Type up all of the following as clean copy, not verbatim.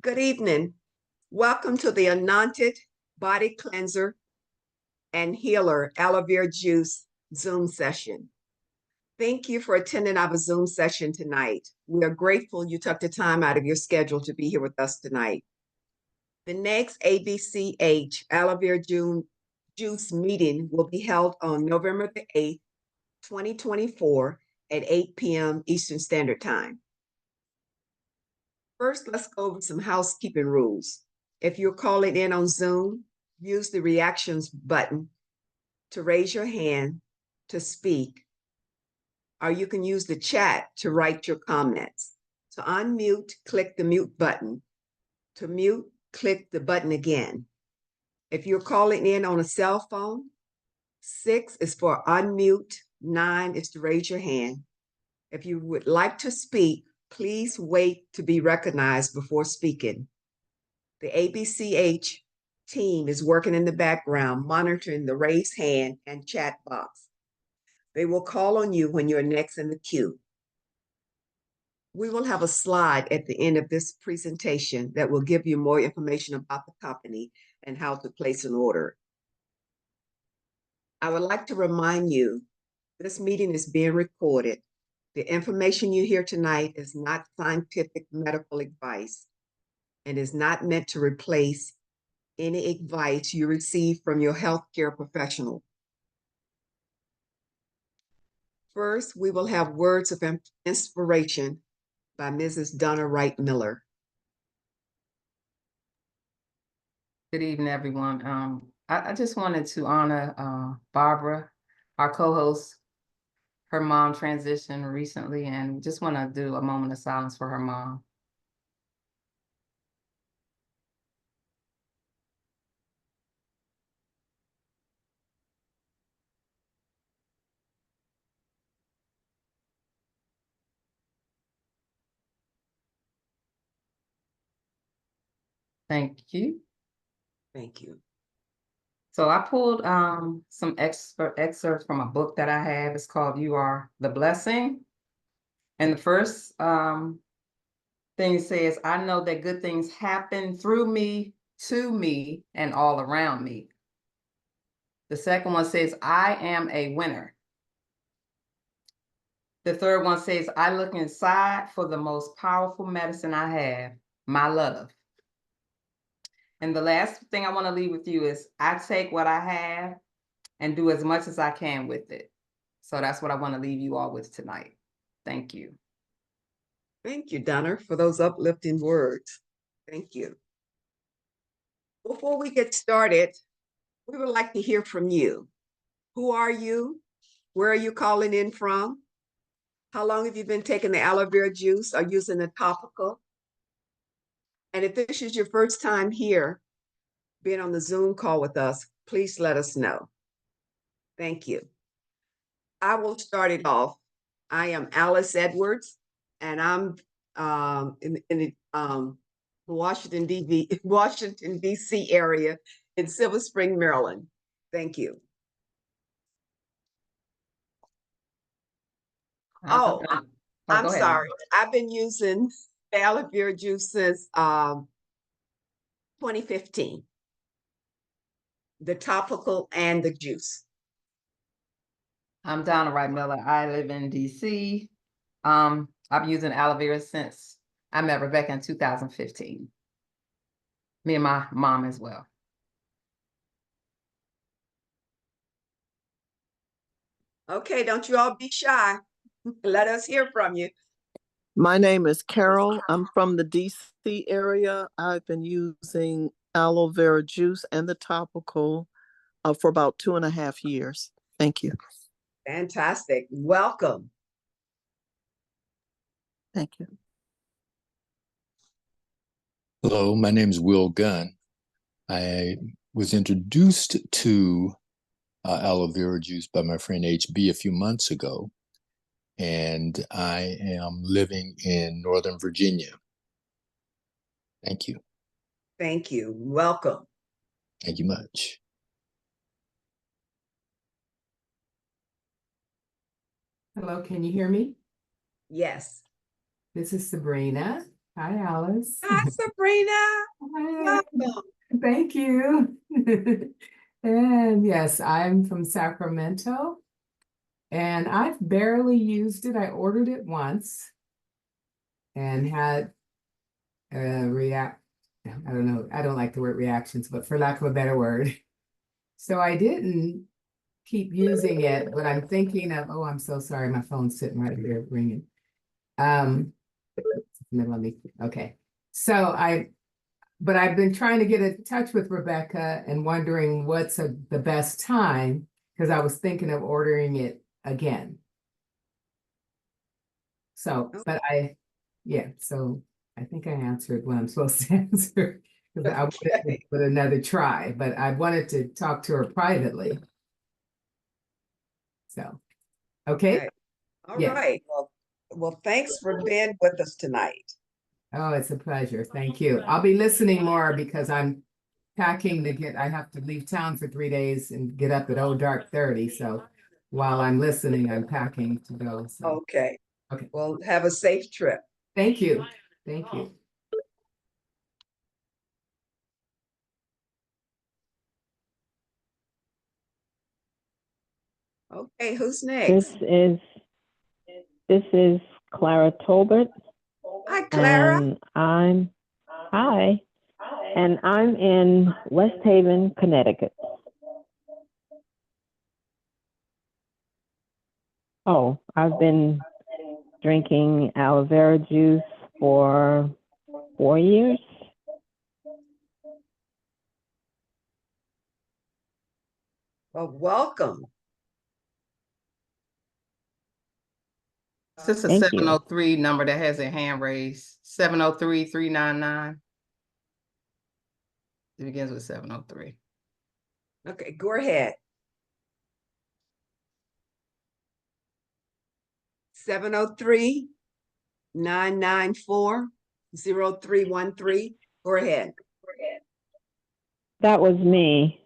Good evening. Welcome to the Anointed Body Cleanser and Healer Aloe Vera Juice Zoom session. Thank you for attending our Zoom session tonight. We are grateful you took the time out of your schedule to be here with us tonight. The next ABC&H Aloe Vera Juice meeting will be held on November the 8th, 2024 at 8 p.m. Eastern Standard Time. First, let's go over some housekeeping rules. If you're calling in on Zoom, use the reactions button to raise your hand to speak, or you can use the chat to write your comments. To unmute, click the mute button. To mute, click the button again. If you're calling in on a cell phone, 6 is for unmute, 9 is to raise your hand. If you would like to speak, please wait to be recognized before speaking. The ABC&H team is working in the background, monitoring the raised hand and chat box. They will call on you when you're next in the queue. We will have a slide at the end of this presentation that will give you more information about the company and how to place an order. I would like to remind you, this meeting is being recorded. The information you hear tonight is not scientific medical advice and is not meant to replace any advice you receive from your healthcare professional. First, we will have words of inspiration by Mrs. Donna Wright Miller. Good evening, everyone. I just wanted to honor Barbara, our co-host. Her mom transitioned recently, and just want to do a moment of silence for her mom. Thank you. Thank you. So I pulled some excerpts from a book that I have. It's called You Are the Blessing. And the first thing says, I know that good things happen through me, to me, and all around me. The second one says, I am a winner. The third one says, I look inside for the most powerful medicine I have, my love. And the last thing I want to leave with you is I take what I have and do as much as I can with it. So that's what I want to leave you all with tonight. Thank you. Thank you, Donna, for those uplifting words. Thank you. Before we get started, we would like to hear from you. Who are you? Where are you calling in from? How long have you been taking the aloe vera juice or using the topical? And if this is your first time here, being on the Zoom call with us, please let us know. Thank you. I will start it off. I am Alice Edwards, and I'm in the Washington, D.C. area in Silver Spring, Maryland. Thank you. Oh, I'm sorry. I've been using aloe vera juice since 2015. The topical and the juice. I'm Donna Wright Miller. I live in DC. I've been using aloe vera since I met Rebecca in 2015. Me and my mom as well. Okay, don't you all be shy. Let us hear from you. My name is Carol. I'm from the DC area. I've been using aloe vera juice and the topical for about 2.5 years. Thank you. Fantastic. Welcome. Thank you. Hello, my name is Will Gunn. I was introduced to aloe vera juice by my friend HB a few months ago, and I am living in Northern Virginia. Thank you. Thank you. Welcome. Thank you much. Hello, can you hear me? Yes. This is Sabrina. Hi, Alice. Hi, Sabrina. Hi. Welcome. Thank you. And yes, I'm from Sacramento and I've barely used it. I ordered it once and had a I don't know, I don't like the word reactions, but for lack of a better word. So I didn't keep using it, but I'm thinking of, oh, I'm so sorry, my phone's sitting right here ringing. Okay. But I've been trying to get in touch with Rebecca and wondering what's the best time, because I was thinking of ordering it again. So, but so I think I answered what I'm supposed to answer, because I wanted to give it another try, but I wanted to talk to her privately. So, okay. All Yes. right. Well, thanks for being with us tonight. Oh, it's a pleasure. Thank you. I'll be listening more because I'm packing I have to leave town for 3 days and get up at dark 30. So while I'm listening, I'm packing to go. So. Okay. Okay. Well, have a safe trip. Thank you. Thank you. Okay, who's next? This is Clara Tolbert. Hi, Clara. And I'm in West Haven, Connecticut. Oh, I've been drinking aloe vera juice for 4 years. Well, welcome. Is this a Thank you. 703 number that has a hand raised? 703-399. It begins with 703. Okay, go ahead. 703-994-0313. Go ahead. That was me,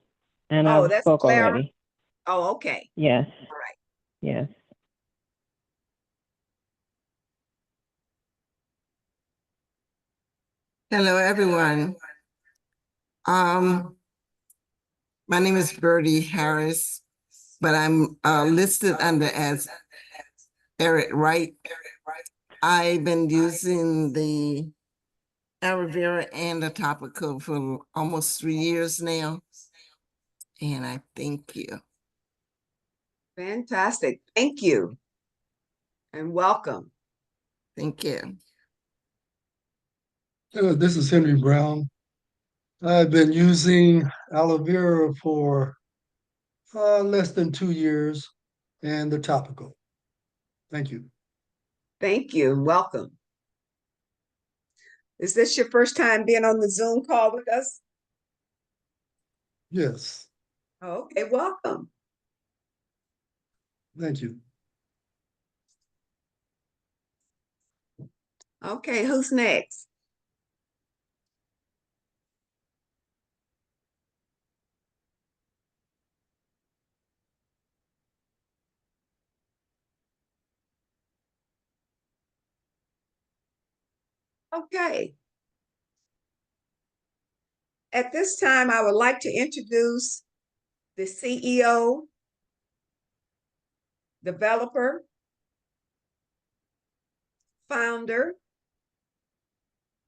and Oh, I've that's spoke Clara? already. Oh, okay. Yes. All right. Yes. Hello, everyone. My name is Birdie Harris, but I'm listed under as Eric Wright. I've been using the Aloe Vera and the Topical for almost 3 years now, and I thank you. Fantastic. Thank you. And welcome. Thank you. This is Henry Brown. I've been using aloe vera for less than 2 years and the topical. Thank you. Thank you and welcome. Is this your first time being on the Zoom call with us? Yes, Okay, welcome. thank you. Okay, who's next? Okay. At this time, I would like to introduce the CEO, developer, founder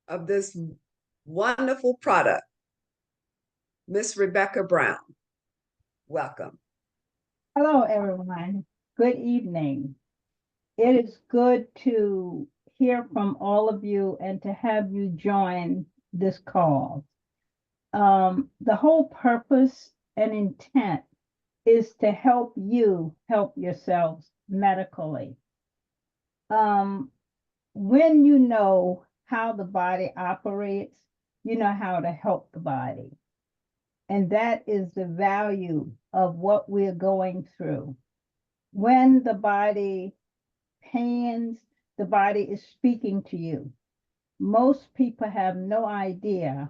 of this wonderful product, Miss Rebecca Brown. Welcome. Hello, everyone. Good evening. It is good to hear from all of you and to have you join this call. The whole purpose and intent is to help you help yourselves medically. When you know how the body operates, you know how to help the body. And that is the value of what we're going through. When the body pains, the body is speaking to you. Most people have no idea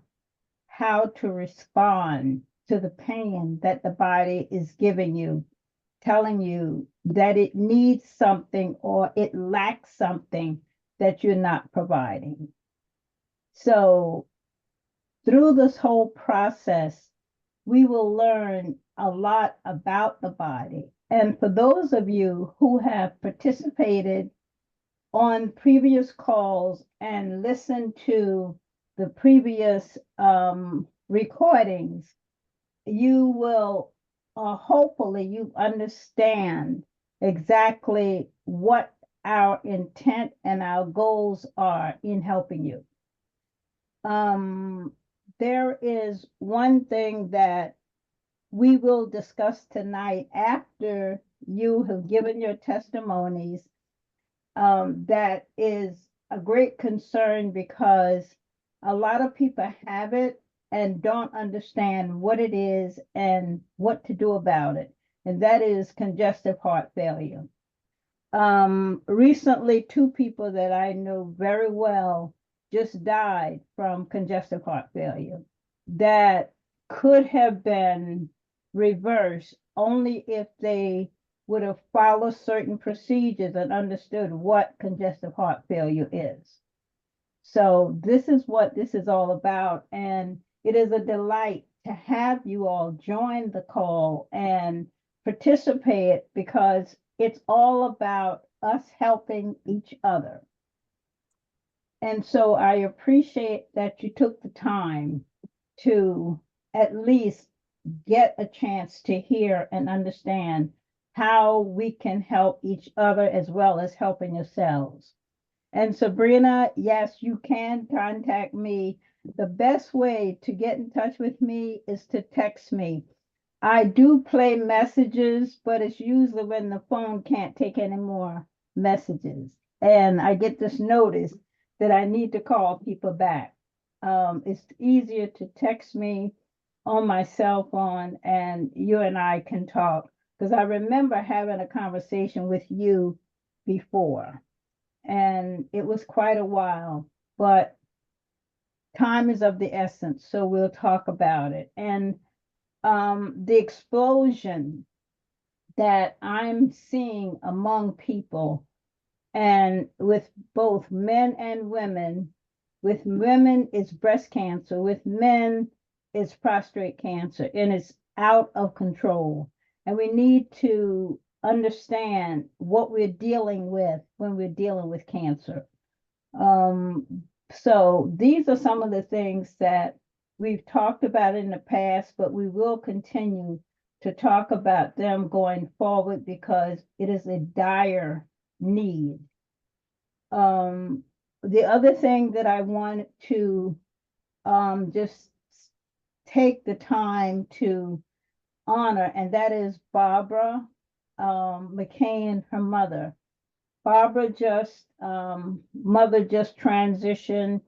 how to respond to the pain that the body is giving you, telling you that it needs something or it lacks something that you're not providing. So through this whole process, we will learn a lot about the body. And for those of you who have participated on previous calls and listened to the previous recordings, you will hopefully you understand exactly what our intent and our goals are in helping you. There is one thing that we will discuss tonight after you have given your testimonies, that is a great concern because a lot of people have it and don't understand what it is and what to do about it. And that is congestive heart failure. Recently, two people that I know very well just died from congestive heart failure that could have been reversed only if they would have followed certain procedures and understood what congestive heart failure is. So this is what this is all about. And it is a delight to have you all join the call and participate because it's all about us helping each other. And so I appreciate that you took the time to at least get a chance to hear and understand how we can help each other as well as helping yourselves. And Sabrina, yes, you can contact me. The best way to get in touch with me is to text me. I do play messages, but it's usually when the phone can't take any more messages. And I get this notice that I need to call people back. It's easier to text me on my cell phone and you and I can talk because I remember having a conversation with you before and it was quite a while, but time is of the essence, so we'll talk about it. And the explosion that I'm seeing among people, and with both men and women, with women it's breast cancer, with men it's prostate cancer, and it's out of control. And we need to understand what we're dealing with when we're dealing with cancer. So these are some of the things that we've talked about in the past, but we will continue to talk about them going forward because it is a dire need. The other thing that I wanted to just take the time to honor, and that is Barbara McCain, her mother. Barbara mother just transitioned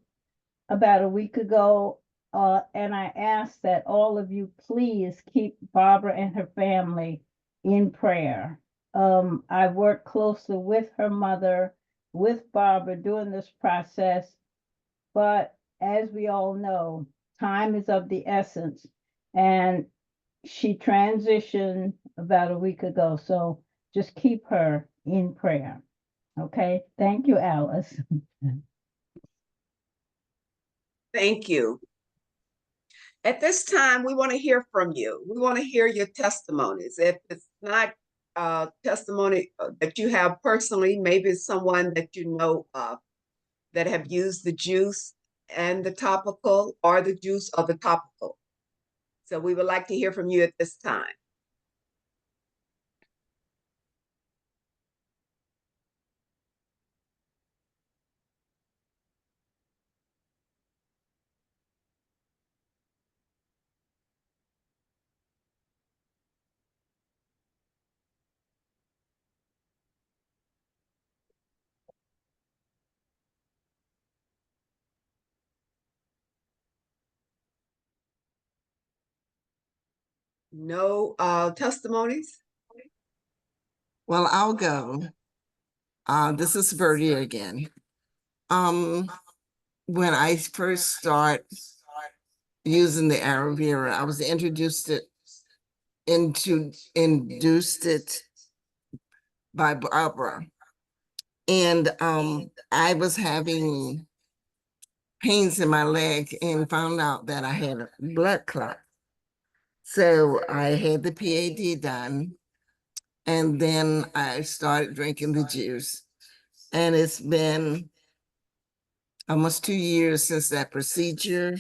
about a week ago, and I ask that all of you please keep Barbara and her family in prayer. I worked closely with her mother, with Barbara during this process, but as we all know, time is of the essence, and she transitioned about a week ago, so just keep her in prayer. Okay, thank you, Alice. Thank you. At this time, we want to hear from you. We want to hear your testimonies. If it's not testimony that you have personally, maybe it's someone that you know of that have used the juice and the topical or the juice or the topical. So we would like to hear from you at this time. No testimonies? Well, I'll go. This is Birdie again. When I first started using the Aloe Vera, I was induced it by Barbara. And I was having pains in my leg and found out that I had a blood clot. So I had the PAD done, and then I started drinking the juice. And it's been almost 2 years since that procedure.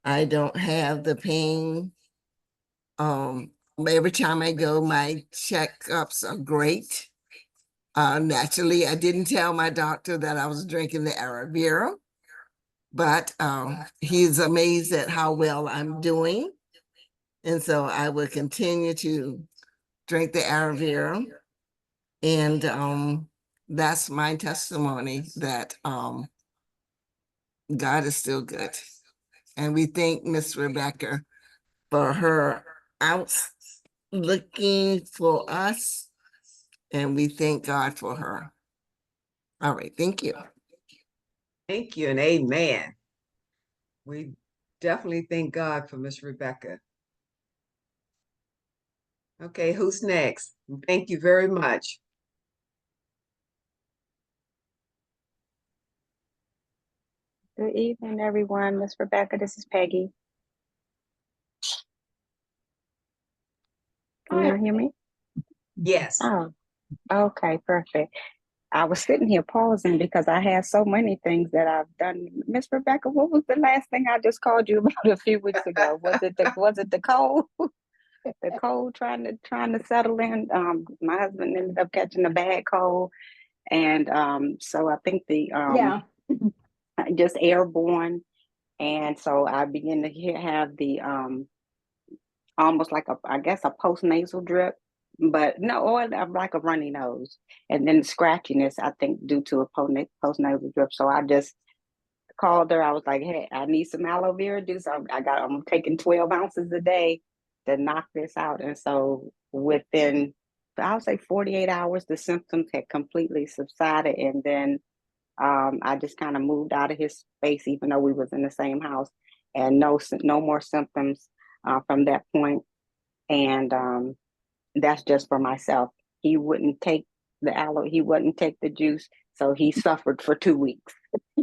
I don't have the pain. Every time I go, my checkups are great. Naturally, I didn't tell my doctor that I was drinking the Aloe Vera, but he's amazed at how well I'm doing. And so I will continue to drink the Aloe Vera. And that's my testimony that God is still good. And we thank Miss Rebecca for her out looking for us. And we thank God for her. All right, thank you. Thank you and amen. We definitely thank God for Miss Rebecca. Okay, who's next? Thank you very much. Good evening, everyone. Miss Rebecca, this is Peggy. Can you hear me? Yes. Oh, okay, perfect. I was sitting here pausing because I have so many things that I've done. Miss Rebecca, what was the last thing I just called you about a few weeks ago? Was it the cold? The cold trying to settle in. My husband ended up catching a bad cold, and so I think the Yeah. just airborne, and so I began to have the almost like I guess a post-nasal drip, but no, or like a runny nose. And then the scratchiness, I think, due to a post-nasal drip. So I just called her. I was like, hey, I need some aloe vera juice. I'm taking 12 ounces a day to knock this out. And so within, I would say 48 hours, the symptoms had completely subsided. And then I just kind of moved out of his space, even though we was in the same house, and no more symptoms from that point. And that's just for myself. He wouldn't take the aloe, he wouldn't take the juice, so he suffered for 2 weeks,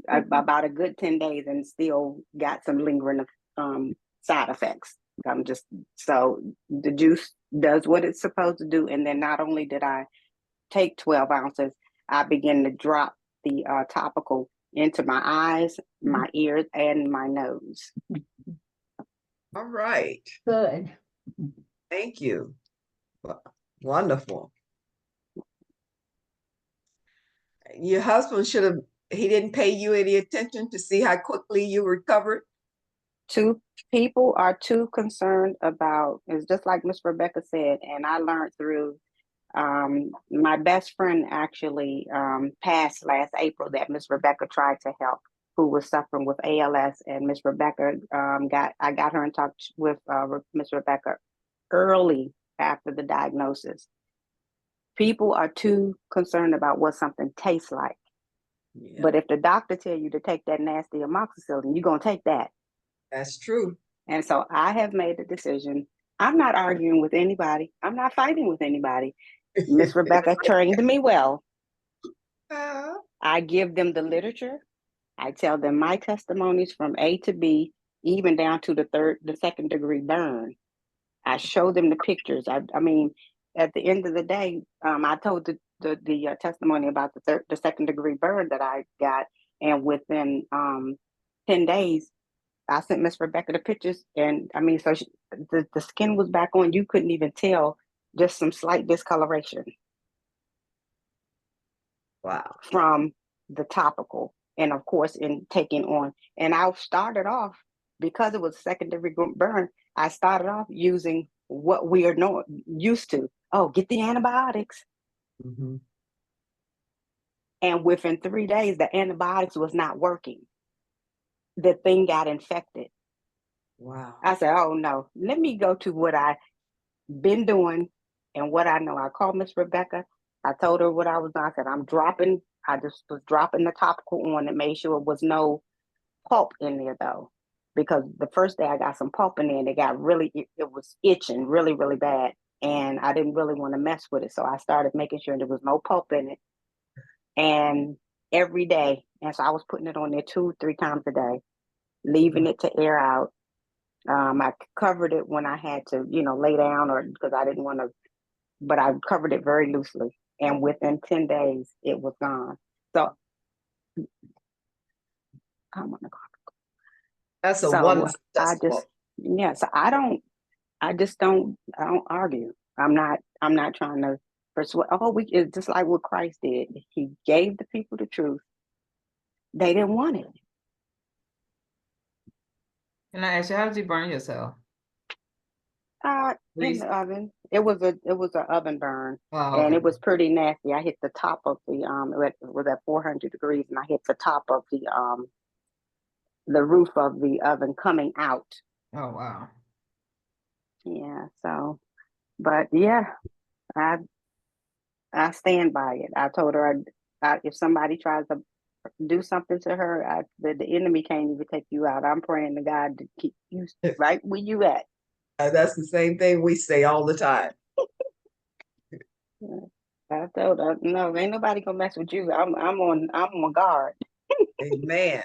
about a good 10 days, and still got some lingering side effects. So the juice does what it's supposed to do, and then not only did I take 12 ounces, I began to drop the topical into my eyes, my ears, and my nose. All right. Good. Thank you. Wonderful. Your husband he didn't pay you any attention to see how quickly you recovered? People are too concerned about, it's just like Miss Rebecca said, and I learned through my best friend actually passed last April that Miss Rebecca tried to help, who was suffering with ALS, and Miss Rebecca I got her in touch with Miss Rebecca early after the diagnosis. People are too concerned about what something tastes like. Yeah, But if the doctor tell you to take that nasty amoxicillin, you're gonna take that. that's true. And so I have made the decision. I'm not arguing with anybody. I'm not fighting with anybody. Miss Rebecca trained me well. I give them the literature. I tell them my testimonies from A to B, even down to the second degree burn. I show them the pictures. I mean, at the end of the day, I told the testimony about the second degree burn that I got, and within 10 days, I sent Miss Rebecca the pictures, and I mean, so the skin was back on. You couldn't even tell, just some slight discoloration. Wow. From the topical, and of course in taking on. And I started off, because it was secondary burn, I started off using what we are used to. Oh, get the antibiotics. Mm-hmm. And within 3 days, the antibiotics was not working. The thing got infected. Wow. I said, oh no, let me go to what I've been doing and what I know. I called Miss Rebecca. I told her what I was doing. I said, I just was dropping the topical on and made sure it was no pulp in there though. Because the first day I got some pulp in there and it was itching really, really bad. And I didn't really want to mess with it. So I started making sure there was no pulp in it. And every day. And so I was putting it on there 2-3 times a day. leaving it to air out. I covered it when I had to, lay down or because I didn't want to, but I covered it very loosely. And within 10 days, it was gone. So I'm on the clock. That's a So wonderful I testimony. so I don't argue. I'm not trying to persuade. It's just like what Christ did. He gave the people the truth. They didn't want it. Can I ask you, how did you burn yourself? In Please. the oven. It was an oven burn, Oh, and okay. it was pretty nasty. I hit the top of the it was at 400 degrees, and I hit the top of the roof of the oven coming out. Oh, wow. Yeah. So, but yeah, I stand by it. I told her if somebody tries to do something to her, the enemy can't even take you out. I'm praying to God to keep you right where you at. That's the same thing we say all the time. I told her, no, ain't nobody gonna mess with you. I'm on guard. Amen.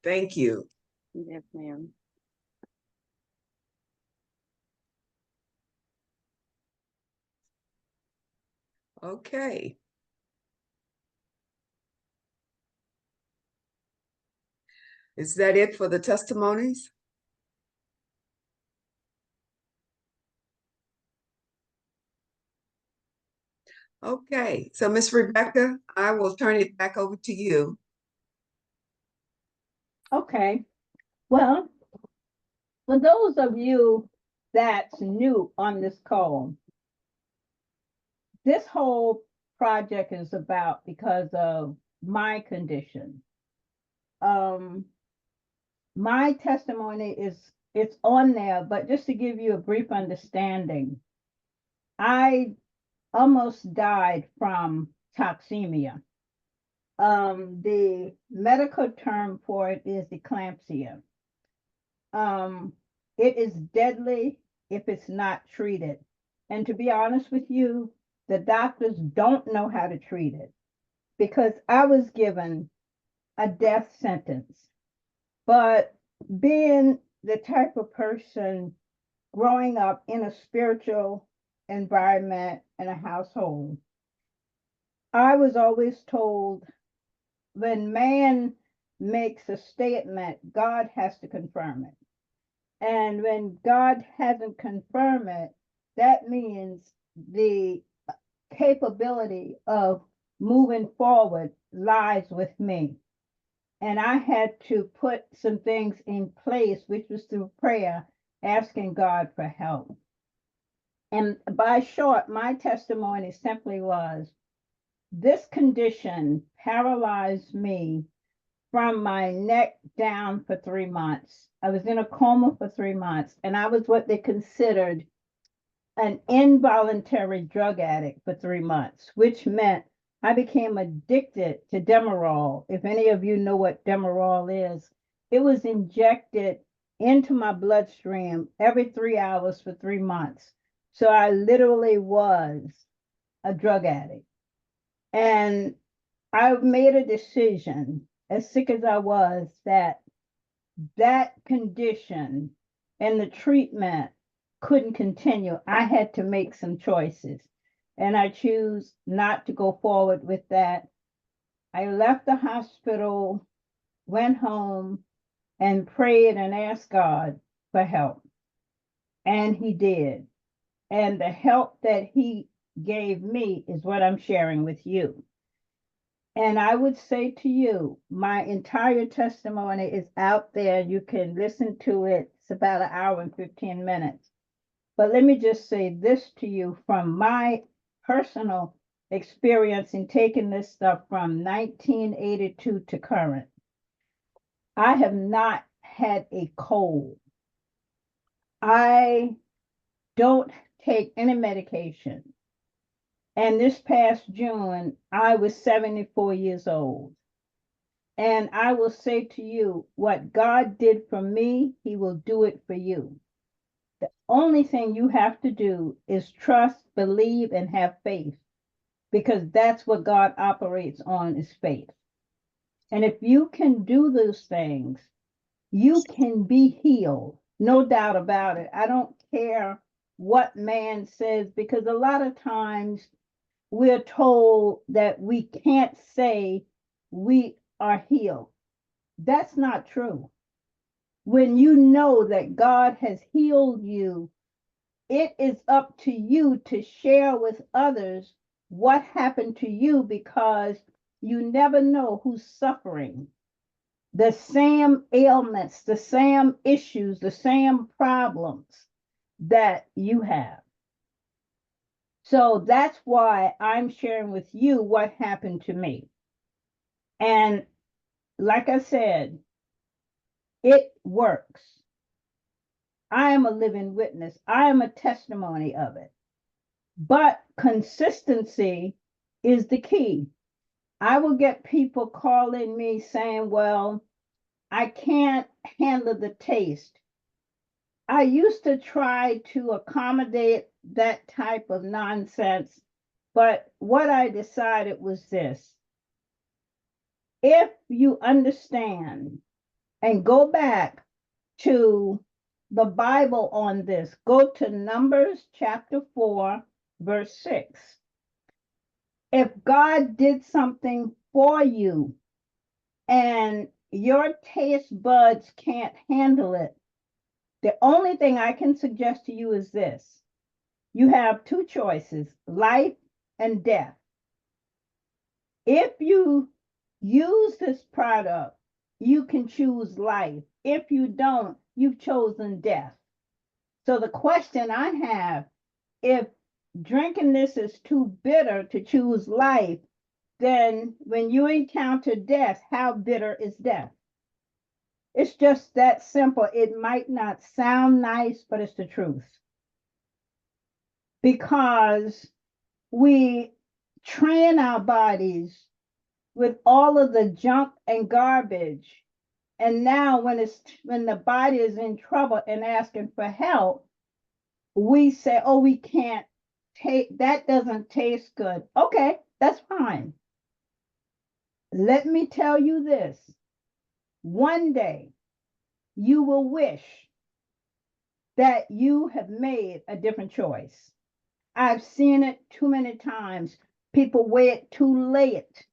Thank you. Yes, ma'am. Okay. Is that it for the testimonies? Okay, so Miss Rebecca, I will turn it back over to you. Okay. Well, for those of you that's new on this call, this whole project is about because of my condition. My testimony it's on there, but just to give you a brief understanding, I almost died from toxemia. The medical term for it is eclampsia. It is deadly if it's not treated. And to be honest with you, the doctors don't know how to treat it because I was given a death sentence. But being the type of person growing up in a spiritual environment and a household, I was always told when man makes a statement, God has to confirm it. And when God hasn't confirmed it, that means the capability of moving forward lies with me. And I had to put some things in place, which was through prayer, asking God for help. And by short, my testimony simply was this condition paralyzed me from my neck down for 3 months. I was in a coma for 3 months, and I was what they considered an involuntary drug addict for 3 months, which meant I became addicted to Demerol. If any of you know what Demerol is, it was injected into my bloodstream every 3 hours for 3 months. So I literally was a drug addict. And I made a decision, as sick as I was, that condition and the treatment couldn't continue. I had to make some choices, and I choose not to go forward with that. I left the hospital, went home, and prayed and asked God for help. And He did. And the help that He gave me is what I'm sharing with you. And I would say to you, my entire testimony is out there. You can listen to it. It's about an hour and 15 minutes. But let me just say this to you from my personal experience in taking this stuff from 1982 to current. I have not had a cold. I don't take any medication. And this past June, I was 74 years old. And I will say to you, what God did for me, He will do it for you. The only thing you have to do is trust, believe, and have faith, because that's what God operates on is faith. And if you can do those things, you can be healed. No doubt about it. I don't care what man says, because a lot of times we're told that we can't say we are healed. That's not true. When you know that God has healed you, it is up to you to share with others what happened to you, because you never know who's suffering the same ailments, the same issues, the same problems that you have. So that's why I'm sharing with you what happened to me. And like I said, it works. I am a living witness. I am a testimony of it. But consistency is the key. I will get people calling me saying, well, I can't handle the taste. I used to try to accommodate that type of nonsense, but what I decided was this. If you understand and go back to the Bible on this, go to Numbers chapter 4, verse 6. If God did something for you and your taste buds can't handle it, the only thing I can suggest to you is this. You have two choices, life and death. If you use this product, you can choose life. If you don't, you've chosen death. So the question I have, if drinking this is too bitter to choose life, then when you encounter death, how bitter is death? It's just that simple. It might not sound nice, but it's the truth. Because we train our bodies with all of the junk and garbage. And now when the body is in trouble and asking for help, we say, oh, we can't take, that doesn't taste good. Okay, that's fine. Let me tell you this. One day you will wish that you have made a different choice. I've seen it too many times. People wait too late.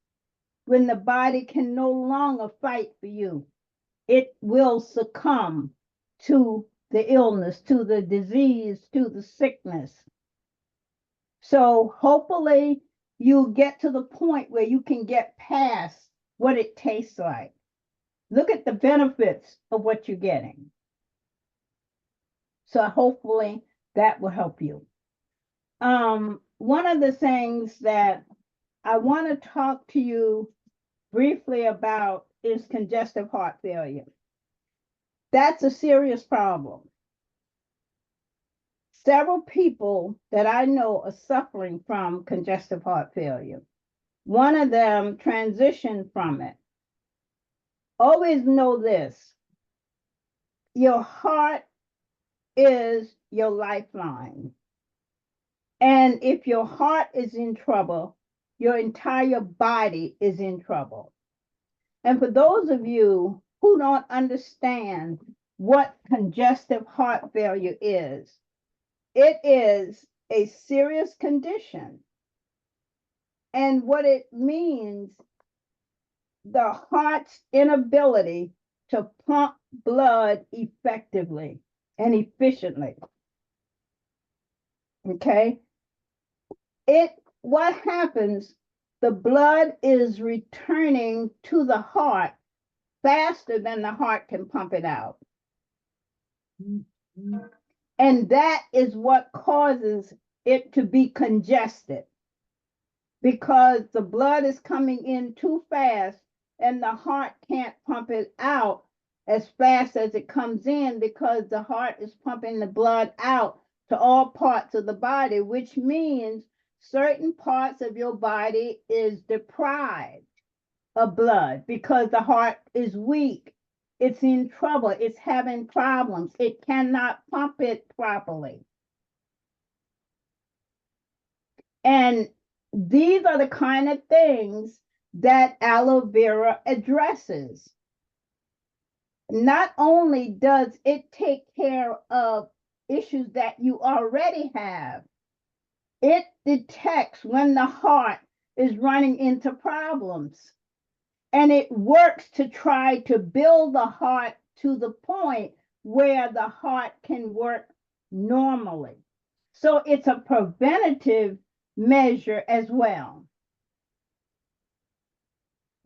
When the body can no longer fight for you, it will succumb to the illness, to the disease, to the sickness. So hopefully you'll get to the point where you can get past what it tastes like. Look at the benefits of what you're getting. So hopefully that will help you. One of the things that I want to talk to you briefly about is congestive heart failure. That's a serious problem. Several people that I know are suffering from congestive heart failure. One of them transitioned from it. Always know this. Your heart is your lifeline. And if your heart is in trouble, your entire body is in trouble. And for those of you who don't understand what congestive heart failure is, it is a serious condition. And what it means, the heart's inability to pump blood effectively and efficiently. Okay? What happens, the blood is returning to the heart faster than the heart can pump it out. And that is what causes it to be congested, because the blood is coming in too fast and the heart can't pump it out as fast as it comes in, because the heart is pumping the blood out to all parts of the body, which means certain parts of your body is deprived of blood because the heart is weak. It's in trouble. It's having problems. It cannot pump it properly. And these are the kind of things that aloe vera addresses. Not only does it take care of issues that you already have, it detects when the heart is running into problems. And it works to try to build the heart to the point where the heart can work normally. So it's a preventative measure as well.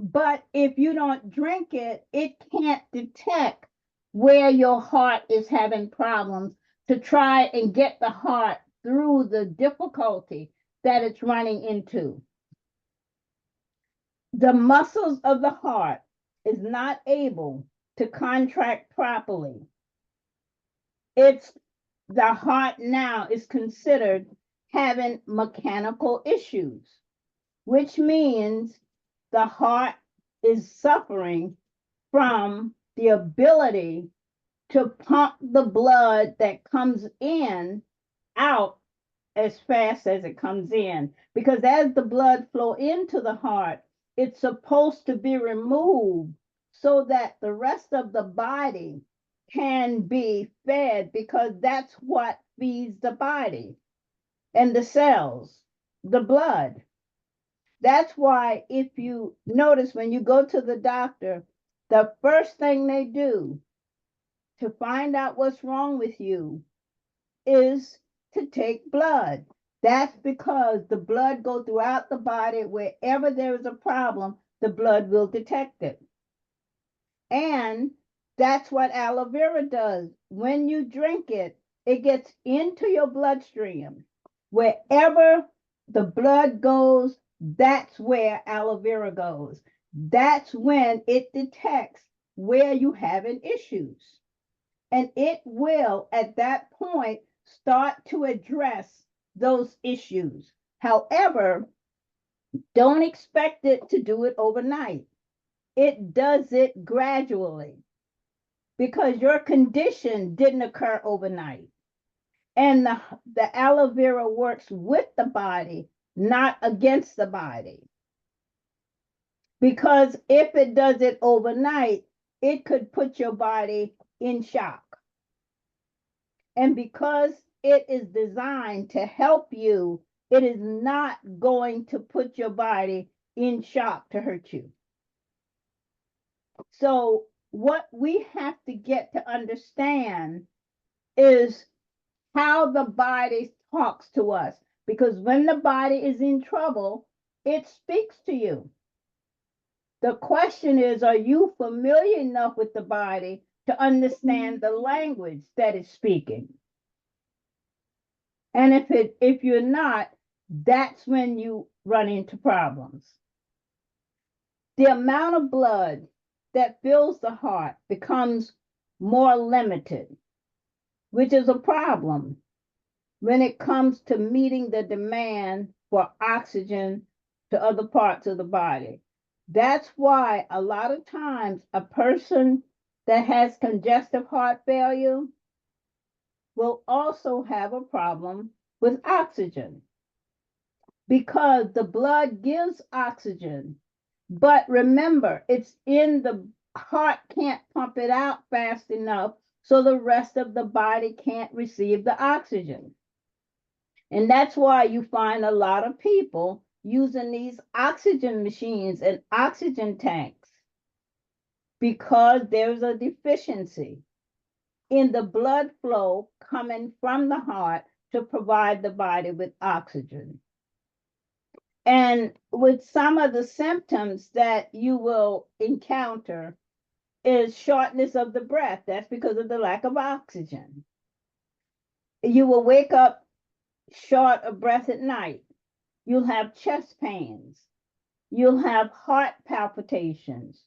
But if you don't drink it, it can't detect where your heart is having problems to try and get the heart through the difficulty that it's running into. The muscles of the heart is not able to contract properly. The heart now is considered having mechanical issues, which means the heart is suffering from the ability to pump the blood that comes in out as fast as it comes in. Because as the blood flow into the heart, it's supposed to be removed so that the rest of the body can be fed, because that's what feeds the body and the cells, the blood. That's why if you notice when you go to the doctor, the first thing they do to find out what's wrong with you is to take blood. That's because the blood goes throughout the body. Wherever there is a problem, the blood will detect it. And that's what aloe vera does. When you drink it, it gets into your bloodstream. Wherever the blood goes, that's where aloe vera goes. That's when it detects where you having issues. And it will, at that point, start to address those issues. However, don't expect it to do it overnight. It does it gradually, because your condition didn't occur overnight. And the aloe vera works with the body, not against the body. Because if it does it overnight, it could put your body in shock. And because it is designed to help you, it is not going to put your body in shock to hurt you. So what we have to get to understand is how the body talks to us. Because when the body is in trouble, it speaks to you. The question is, are you familiar enough with the body to understand the language that it's speaking? And if you're not, that's when you run into problems. The amount of blood that fills the heart becomes more limited, which is a problem when it comes to meeting the demand for oxygen to other parts of the body. That's why a lot of times a person that has congestive heart failure will also have a problem with oxygen, because the blood gives oxygen. But remember, it's in the heart, can't pump it out fast enough, so the rest of the body can't receive the oxygen. And that's why you find a lot of people using these oxygen machines and oxygen tanks, because there's a deficiency in the blood flow coming from the heart to provide the body with oxygen. And with some of the symptoms that you will encounter is shortness of the breath. That's because of the lack of oxygen. You will wake up short of breath at night. You'll have chest pains. You'll have heart palpitations.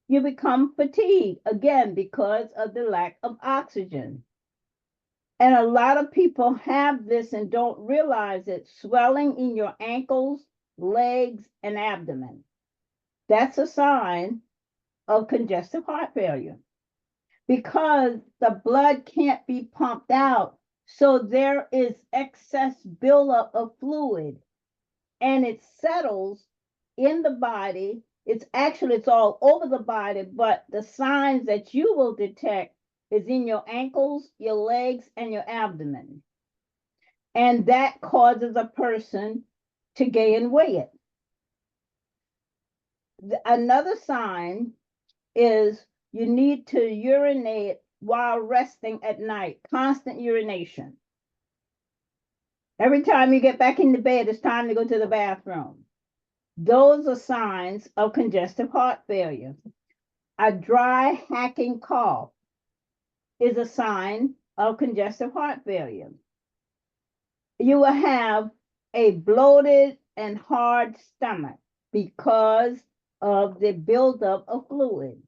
You become fatigued, again, because of the lack of oxygen. And a lot of people have this and don't realize it. Swelling in your ankles, legs, and abdomen. That's a sign of congestive heart failure, because the blood can't be pumped out. So there is excess buildup of fluid, and it settles in the body. It's all over the body, but the signs that you will detect is in your ankles, your legs, and your abdomen. And that causes a person to gain weight. Another sign is you need to urinate while resting at night, constant urination. Every time you get back into bed, it's time to go to the bathroom. Those are signs of congestive heart failure. A dry, hacking cough is a sign of congestive heart failure. You will have a bloated and hard stomach because of the buildup of fluid.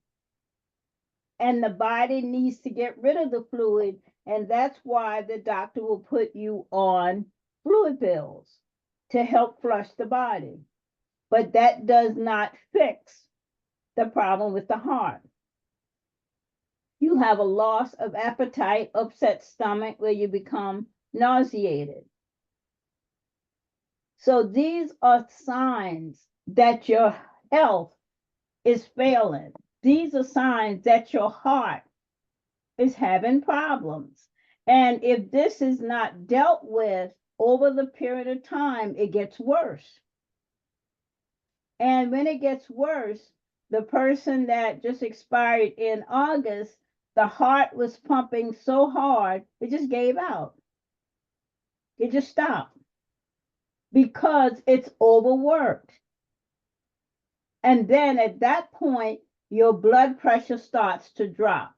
And the body needs to get rid of the fluid, and that's why the doctor will put you on fluid pills to help flush the body. But that does not fix the problem with the heart. You have a loss of appetite, upset stomach, where you become nauseated. So these are signs that your health is failing. These are signs that your heart is having problems. And if this is not dealt with over the period of time, it gets worse. And when it gets worse, the person that just expired in August, the heart was pumping so hard, it just gave out. It just stopped because it's overworked. And then at that point, your blood pressure starts to drop.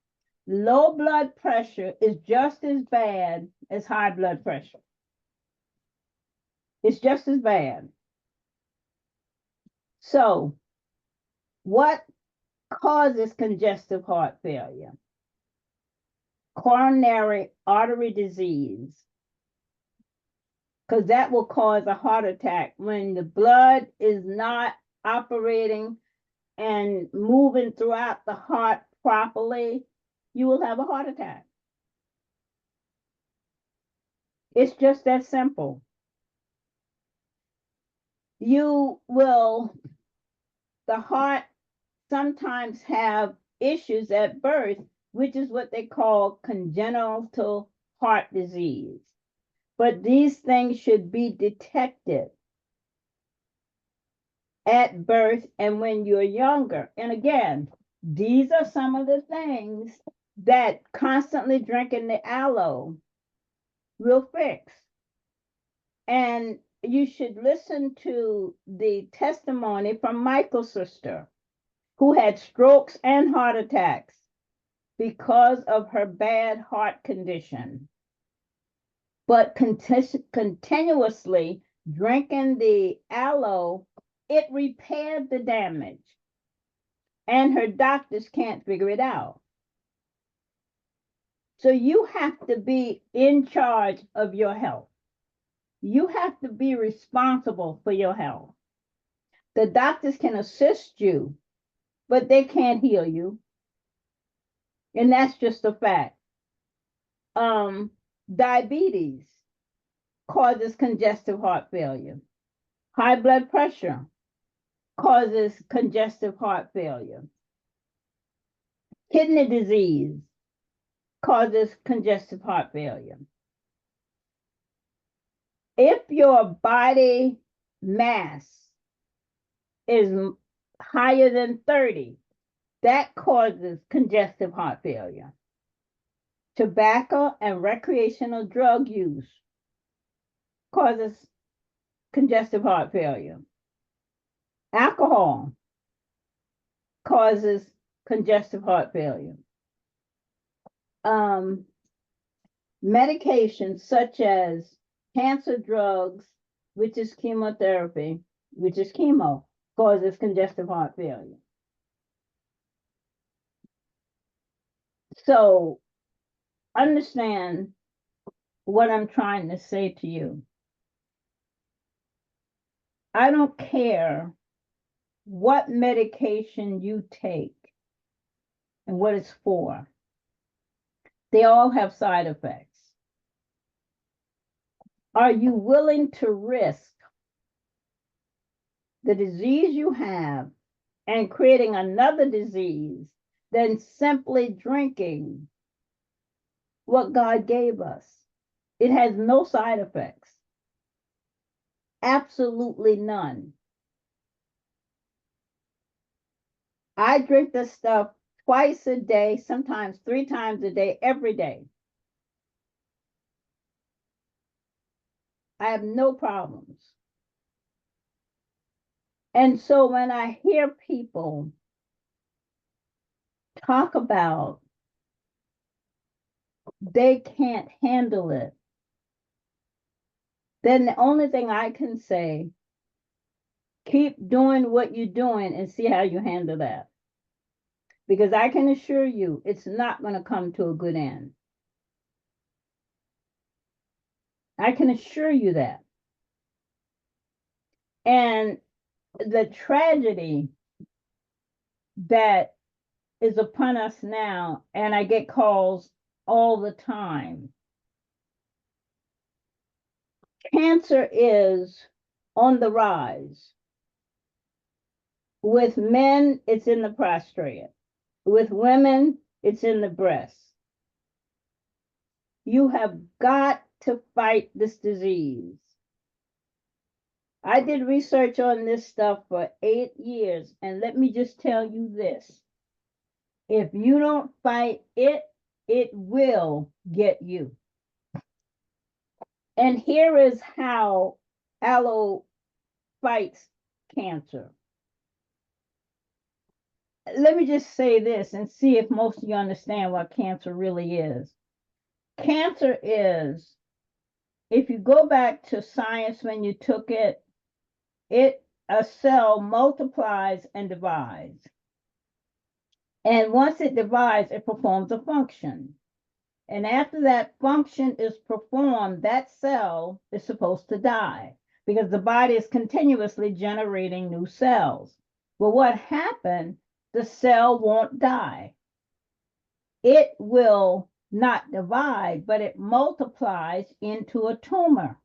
Low blood pressure is just as bad as high blood pressure. It's just as bad. So, what causes congestive heart failure? Coronary artery disease, because that will cause a heart attack. When the blood is not operating and moving throughout the heart properly, you will have a heart attack. It's just that simple. The heart sometimes have issues at birth, which is what they call congenital heart disease. But these things should be detected at birth and when you're younger. And again, these are some of the things that constantly drinking the aloe will fix. And you should listen to the testimony from Michael's sister, who had strokes and heart attacks because of her bad heart condition. But continuously drinking the aloe, it repaired the damage. And her doctors can't figure it out. So you have to be in charge of your health. You have to be responsible for your health. The doctors can assist you, but they can't heal you. And that's just a fact. Diabetes causes congestive heart failure. High blood pressure causes congestive heart failure. Kidney disease causes congestive heart failure. If your body mass is higher than 30, that causes congestive heart failure. Tobacco and recreational drug use causes congestive heart failure. Alcohol causes congestive heart failure. Medications such as cancer drugs, which is chemotherapy, which is chemo, causes congestive heart failure. So understand what I'm trying to say to you. I don't care what medication you take and what it's for. They all have side effects. Are you willing to risk the disease you have and creating another disease than simply drinking what God gave us. It has no side effects. Absolutely none. I drink this stuff twice a day, sometimes 3 times a day, every day. I have no problems. And so when I hear people talk about they can't handle it, then the only thing I can say, keep doing what you're doing and see how you handle that. Because I can assure you, it's not going to come to a good end. I can assure you that. And the tragedy that is upon us now, and I get calls all the time. Cancer is on the rise. With men, it's in the prostate. With women, it's in the breast. You have got to fight this disease. I did research on this stuff for 8 years, and let me just tell you this. If you don't fight it, it will get you. And here is how aloe fights cancer. Let me just say this and see if most of you understand what cancer really is. Cancer is, if you go back to science when you took it, a cell multiplies and divides. And once it divides, it performs a function. And after that function is performed, that cell is supposed to die because the body is continuously generating new cells. But what happened, the cell won't die. It will not divide, but it multiplies into a tumor.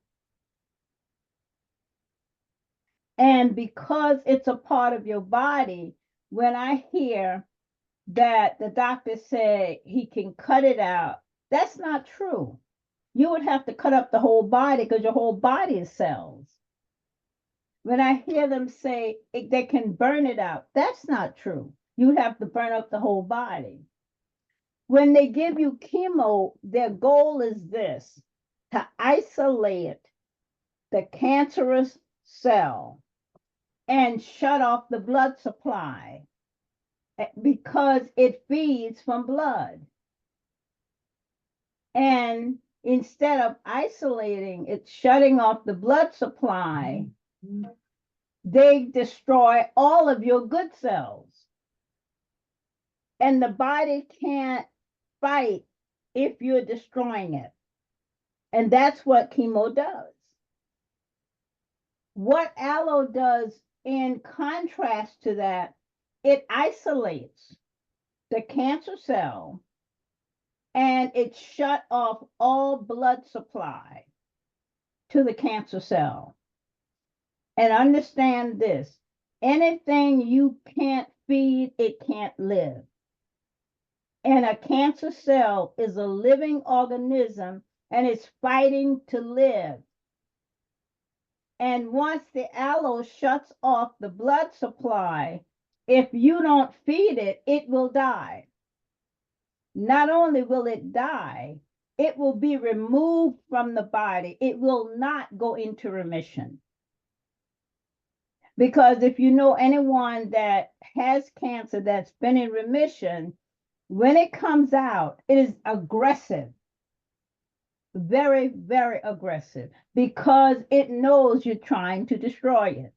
And because it's a part of your body, when I hear that the doctor say he can cut it out, that's not true. You would have to cut up the whole body because your whole body is cells. When I hear them say they can burn it out, that's not true. You have to burn up the whole body. When they give you chemo, their goal is this, to isolate the cancerous cell and shut off the blood supply because it feeds from blood. And instead of isolating it, shutting off the blood supply, they destroy all of your good cells. And the body can't fight if you're destroying it. And that's what chemo does. What aloe does in contrast to that, it isolates the cancer cell and it shut off all blood supply to the cancer cell. And understand this, anything you can't feed, it can't live. And a cancer cell is a living organism and it's fighting to live. And once the aloe shuts off the blood supply, if you don't feed it, it will die. Not only will it die, it will be removed from the body. It will not go into remission. Because if you know anyone that has cancer that's been in remission, when it comes out, it is aggressive. Very, very aggressive because it knows you're trying to destroy it.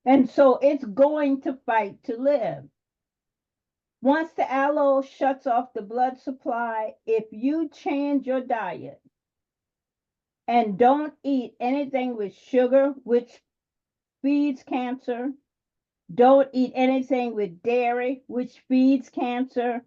And so it's going to fight to live. Once the aloe shuts off the blood supply, if you change your diet and don't eat anything with sugar, which feeds cancer, don't eat anything with dairy, which feeds cancer,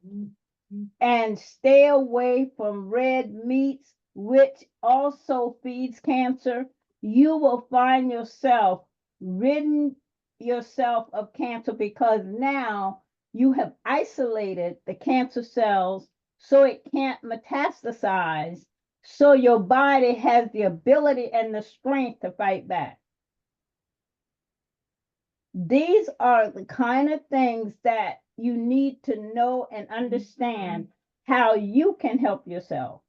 and stay away from red meats, which also feeds cancer, you will find yourself ridden yourself of cancer because now you have isolated the cancer cells so it can't metastasize, so your body has the ability and the strength to fight back. These are the kind of things that you need to know and understand how you can help yourself.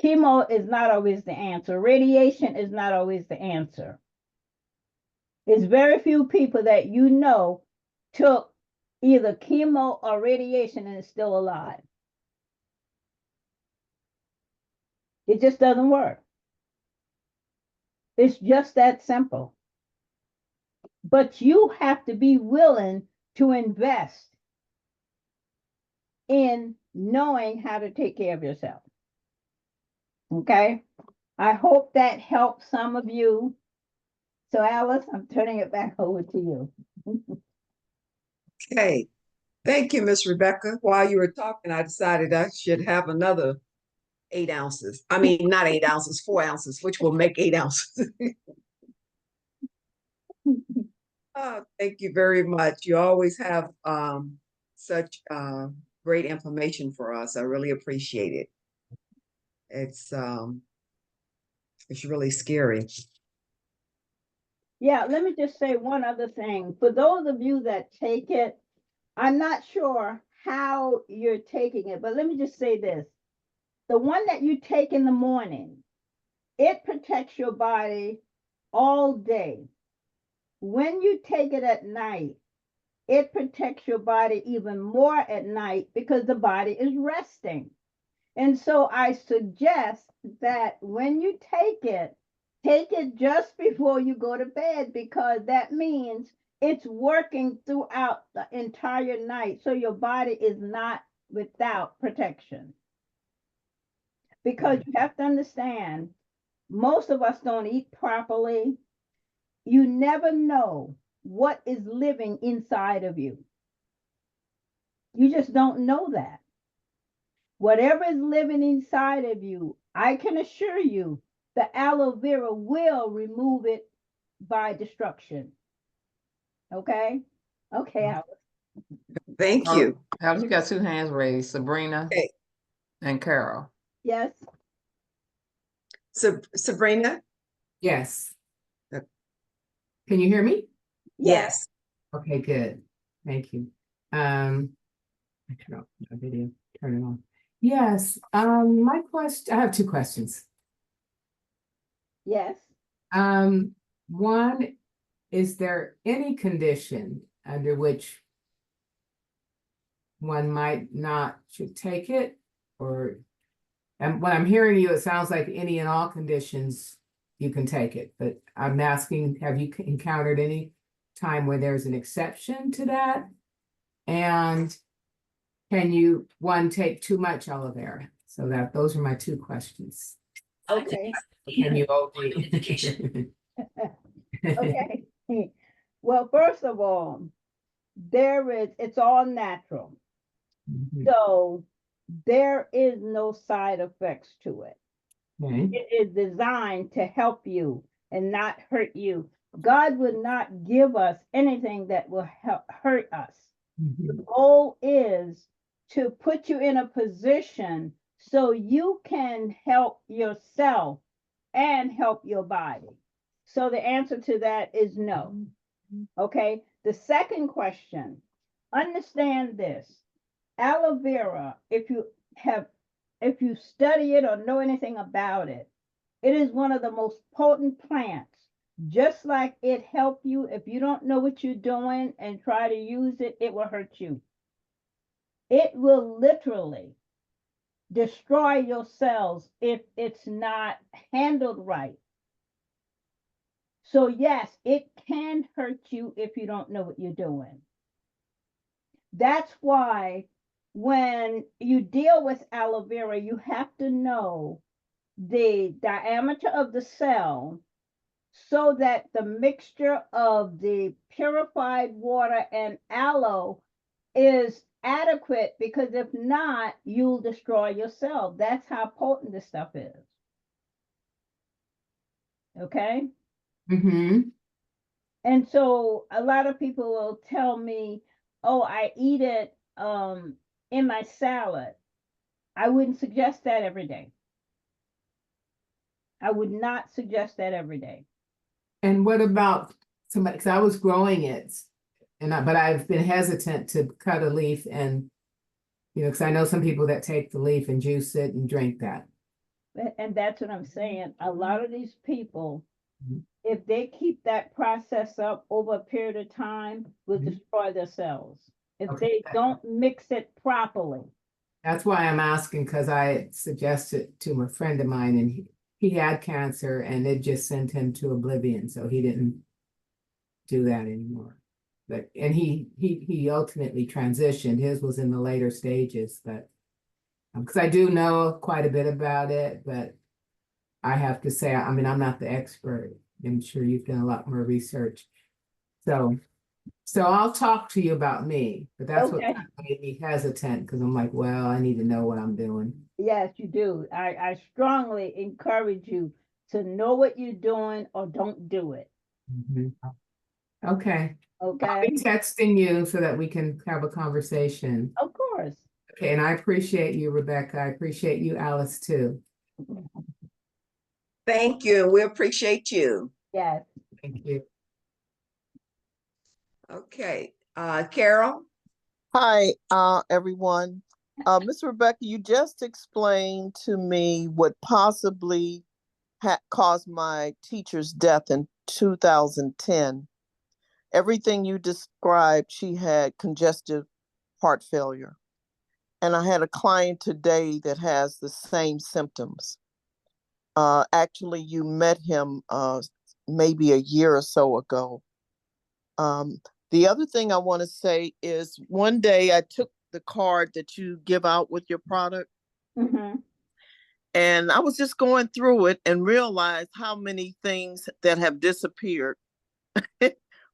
Chemo is not always the answer. Radiation is not always the answer. There's very few people that you know took either chemo or radiation and is still alive. It just doesn't work. It's just that simple. But you have to be willing to invest in knowing how to take care of yourself. Okay? I hope that helps some of you. So Alice, I'm turning it back over to you. Okay. Thank you, Miss Rebecca. While you were talking, I decided I should have another 8 ounces. I mean, not 8 ounces, 4 ounces, which will make 8 ounces. Oh, thank you very much. You always have such great information for us. I really appreciate it. It's really scary. Yeah, let me just say one other thing. For those of you that take it, I'm not sure how you're taking it, but let me just say this. The one that you take in the morning, it protects your body all day. When you take it at night, it protects your body even more at night because the body is resting. And so I suggest that when you take it just before you go to bed, because that means it's working throughout the entire night. So your body is not without protection. Because you have to understand, most of us don't eat properly. You never know what is living inside of you. You just don't know that. Whatever is living inside of you, I can assure you, the aloe vera will remove it by destruction. Okay? Okay, Alice. Thank you. Alice, you got 2 hands raised, Sabrina Okay. and Carol. Yes. So Sabrina? Yes. Uh, Can you hear me? Yes. Okay, good. Thank you. I turn off my video, turn it on. Yes, my question, I have 2 questions. Yes. One, is there any condition under which one might not should take it? Or, and when I'm hearing you, it sounds like any and all conditions you can take it, but I'm asking, have you encountered any time where there's an exception to that? And can you, one, take too much aloe vera? So those are my 2 questions. Okay. Can you Okay. Well, first of all, it's all natural. Mhm. So there is no side effects to it. Okay. It is designed to help you and not hurt you. God would not give us anything that will hurt us. The Mhm. goal is to put you in a position so you can help yourself and help your body. So the answer to that is no. Okay. The second question, understand this. Aloe vera, if you study it or know anything about it, it is one of the most potent plants. Just like it help you, if you don't know what you're doing and try to use it, it will hurt you. It will literally destroy your cells if it's not handled right. So yes, it can hurt you if you don't know what you're doing. That's why when you deal with aloe vera, you have to know the diameter of the cell so that the mixture of the purified water and aloe is adequate, because if not, you'll destroy yourself. That's how potent this stuff is. Okay? Mm-hmm. And so a lot of people will tell me, oh, I eat it in my salad. I wouldn't suggest that every day. I would not suggest that every day. And what about somebody, because I was growing it, but I've been hesitant to cut a leaf and, because I know some people that take the leaf and juice it and drink that. And that's what I'm saying. A lot of these people, Mhm. if they keep that process up over a period of time, will Mhm. destroy their cells. If Okay. they don't mix it properly. That's why I'm asking, because I suggested to a friend of mine and he had cancer and it just sent him to oblivion. So he didn't do that anymore. And he ultimately transitioned. His was in the later stages, but because I do know quite a bit about it, but I have to say, I mean, I'm not the expert. I'm sure you've done a lot more research. So I'll talk to you about me, but that's what Okay. kind of made me hesitant, because I'm like, well, I need to know what I'm doing. Yes, you do. I strongly encourage you to know what you're doing or don't do it. Mhm. Okay. I'll Okay. be texting you so that we can have a conversation. Of course. Okay, and I appreciate you, Rebecca. I appreciate you, Alice, too. Thank you, and we appreciate you. Yes. Thank you. Okay, Carol? Hi, everyone. Miss Rebecca, you just explained to me what possibly caused my teacher's death in 2010. Everything you described, she had congestive heart failure. And I had a client today that has the same symptoms. Actually, you met him maybe a year or so ago. The other thing I want to say is one day I took the card that you give out with your product, Mm-hmm. and I was just going through it and realized how many things that have disappeared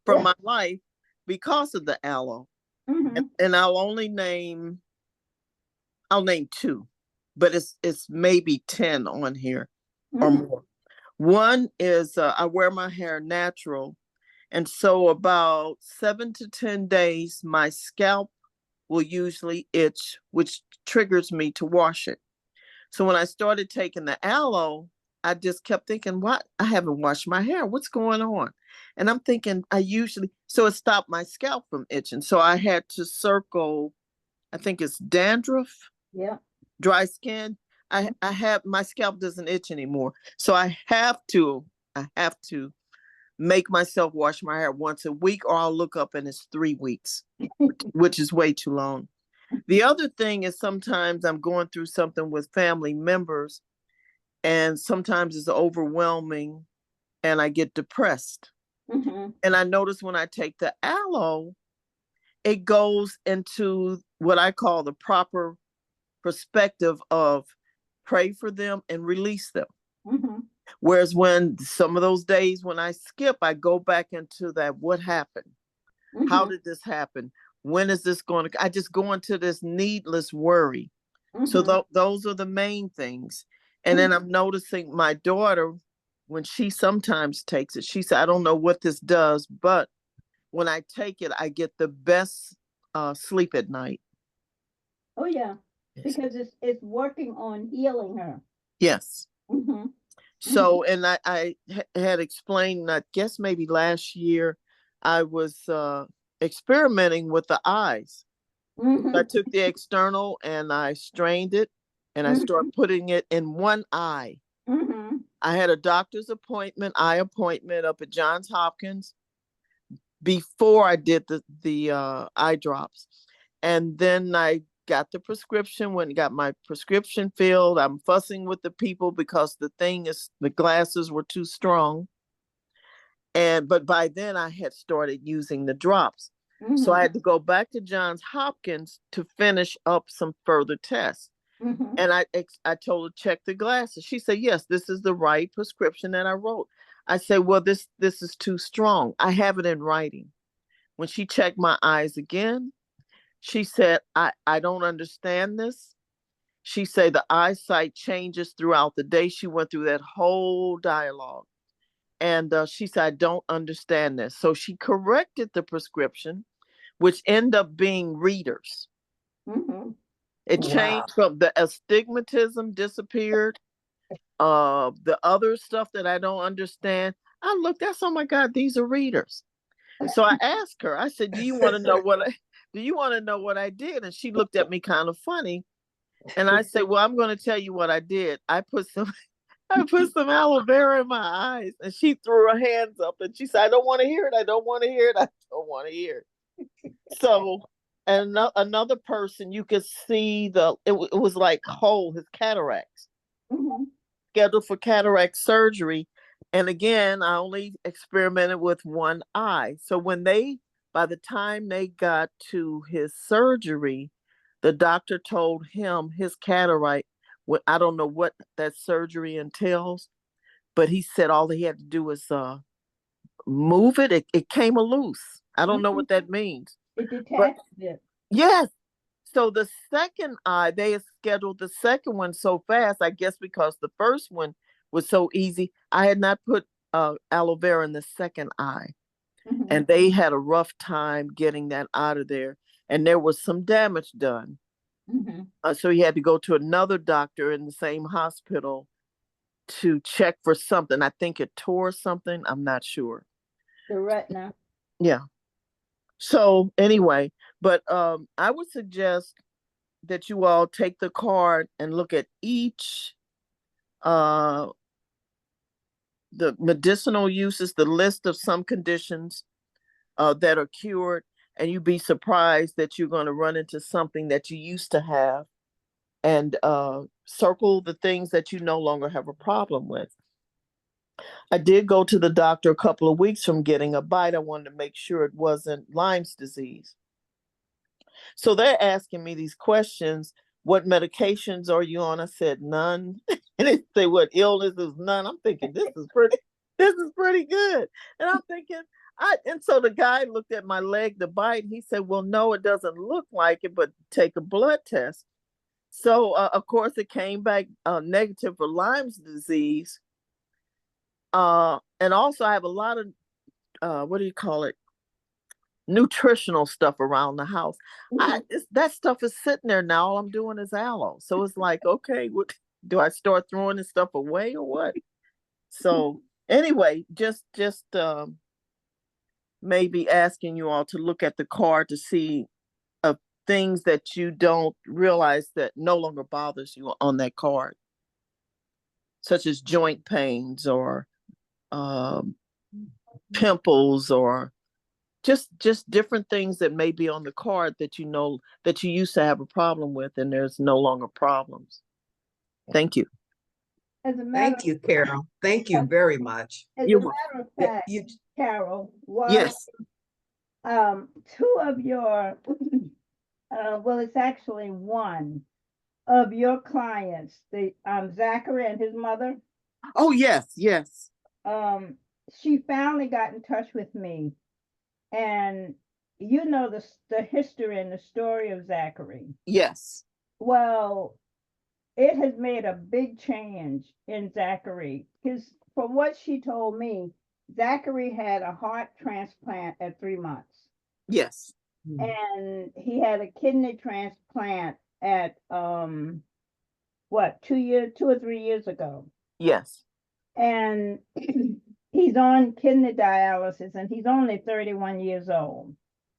from my life because of the aloe. Mm-hmm. And I'll name two, but it's maybe 10 on here or Mm-hmm. more. One is I wear my hair natural, and so about 7 to 10 days, my scalp will usually itch, which triggers me to wash it. So when I started taking the aloe, I just kept thinking, what? I haven't washed my hair. What's going on? And I'm thinking, so it stopped my scalp from itching. So I had to circle, I think it's dandruff, Yeah. dry skin. I have, my scalp doesn't itch anymore. So I have to make myself wash my hair once a week, or I'll look up and it's 3 weeks, which is way too long. The other thing is sometimes I'm going through something with family members, and sometimes it's overwhelming and I get depressed. Mm-hmm. And I notice when I take the aloe, it goes into what I call the proper perspective of pray for them and release them. Mm-hmm. Whereas when some of those days when I skip, I go back into that, what happened? How Mm-hmm. did this happen? When is this going to, I just go into this needless worry. So Mm-hmm. those are the main things. And then I'm noticing my daughter, when she sometimes takes it, she said, I don't know what this does, but when I take it, I get the best sleep at night. Oh yeah. Yes. Because it's working on healing her. Yes. Mm-hmm. So, and I had explained, I guess maybe last year, I was experimenting with the eyes. Mm-hmm. So I took the external and I strained it and I started putting it in one eye. Mm-hmm. I had a doctor's eye appointment up at Johns Hopkins before I did the eye drops. And then I got the prescription, when I got my prescription filled. I'm fussing with the people because the glasses were too strong. But by then I had started using the drops. So I had to go back to Johns Hopkins to finish up some further tests. Mm-hmm. And I told her, check the glasses. She said, yes, this is the right prescription that I wrote. I said, well, this is too strong. I have it in writing. When she checked my eyes again, she said, I don't understand this. She said the eyesight changes throughout the day. She went through that whole dialogue. And she said, I don't understand this. So she corrected the prescription, which ended up being readers. Mhm. It Wow. changed from the astigmatism disappeared. The other stuff that I don't understand, I looked, that's, oh my God, these are readers. So I asked her, I said, do you want to know what I did? And she looked at me kind of funny. And I said, well, I'm going to tell you what I did. I put some aloe vera in my eyes. And she threw her hands up and she said, I don't want to hear it. I don't want to hear it. I don't want to hear it. So, and another person, you could see it was like his cataracts, Mhm. scheduled for cataract surgery. And again, I only experimented with one eye. So by the time they got to his surgery, the doctor told him his cataract, I don't know what that surgery entails, but he said all he had to do was move it. It came loose. I don't know what that means. It But detached it. yes. So the second eye, they had scheduled the second one so fast, I guess because the first one was so easy. I had not put aloe vera in the second eye. Mhm. And they had a rough time getting that out of there. And there was some damage done. Mhm. So he had to go to another doctor in the same hospital to check for something. I think it tore something. I'm not sure. The retina. Yeah. So anyway, but I would suggest that you all take the card and look at each the medicinal uses, the list of some conditions that are cured, and you'd be surprised that you're going to run into something that you used to have, and circle the things that you no longer have a problem with. I did go to the doctor a couple of weeks from getting a bite. I wanted to make sure it wasn't Lyme's disease. So they're asking me these questions. What medications are you on? I said none. And they say what illness is none. I'm thinking this is pretty good. And I'm thinking, and so the guy looked at my leg to bite. He said, well, no, it doesn't look like it, but take a blood test. So of course it came back negative for Lyme's disease. And also I have a lot of what do you call it? Nutritional stuff around the house. That stuff is sitting there now. All I'm doing is aloe. So it's like, okay, what do I start throwing this stuff away or what? So anyway, just maybe asking you all to look at the card to see things that you don't realize that no longer bothers you on that card, such as joint pains or pimples or just different things that may be on the card that you know that you used to have a problem with and there's no longer problems. Thank you. As a matter Thank you, Carol. Thank you very much. As You're a matter of Yeah, fact, you, Carol, was Yes. two of your well, it's actually one of your clients, the Zachary and his mother. Oh, yes. She finally got in touch with me, and you know the history and the story of Zachary. Yes. Well, it has made a big change in Zachary. Because from what she told me, Zachary had a heart transplant at 3 months. Yes. And he had a kidney transplant at what, 2 or 3 years ago. Yes. And he's on kidney dialysis and he's only 31 years old.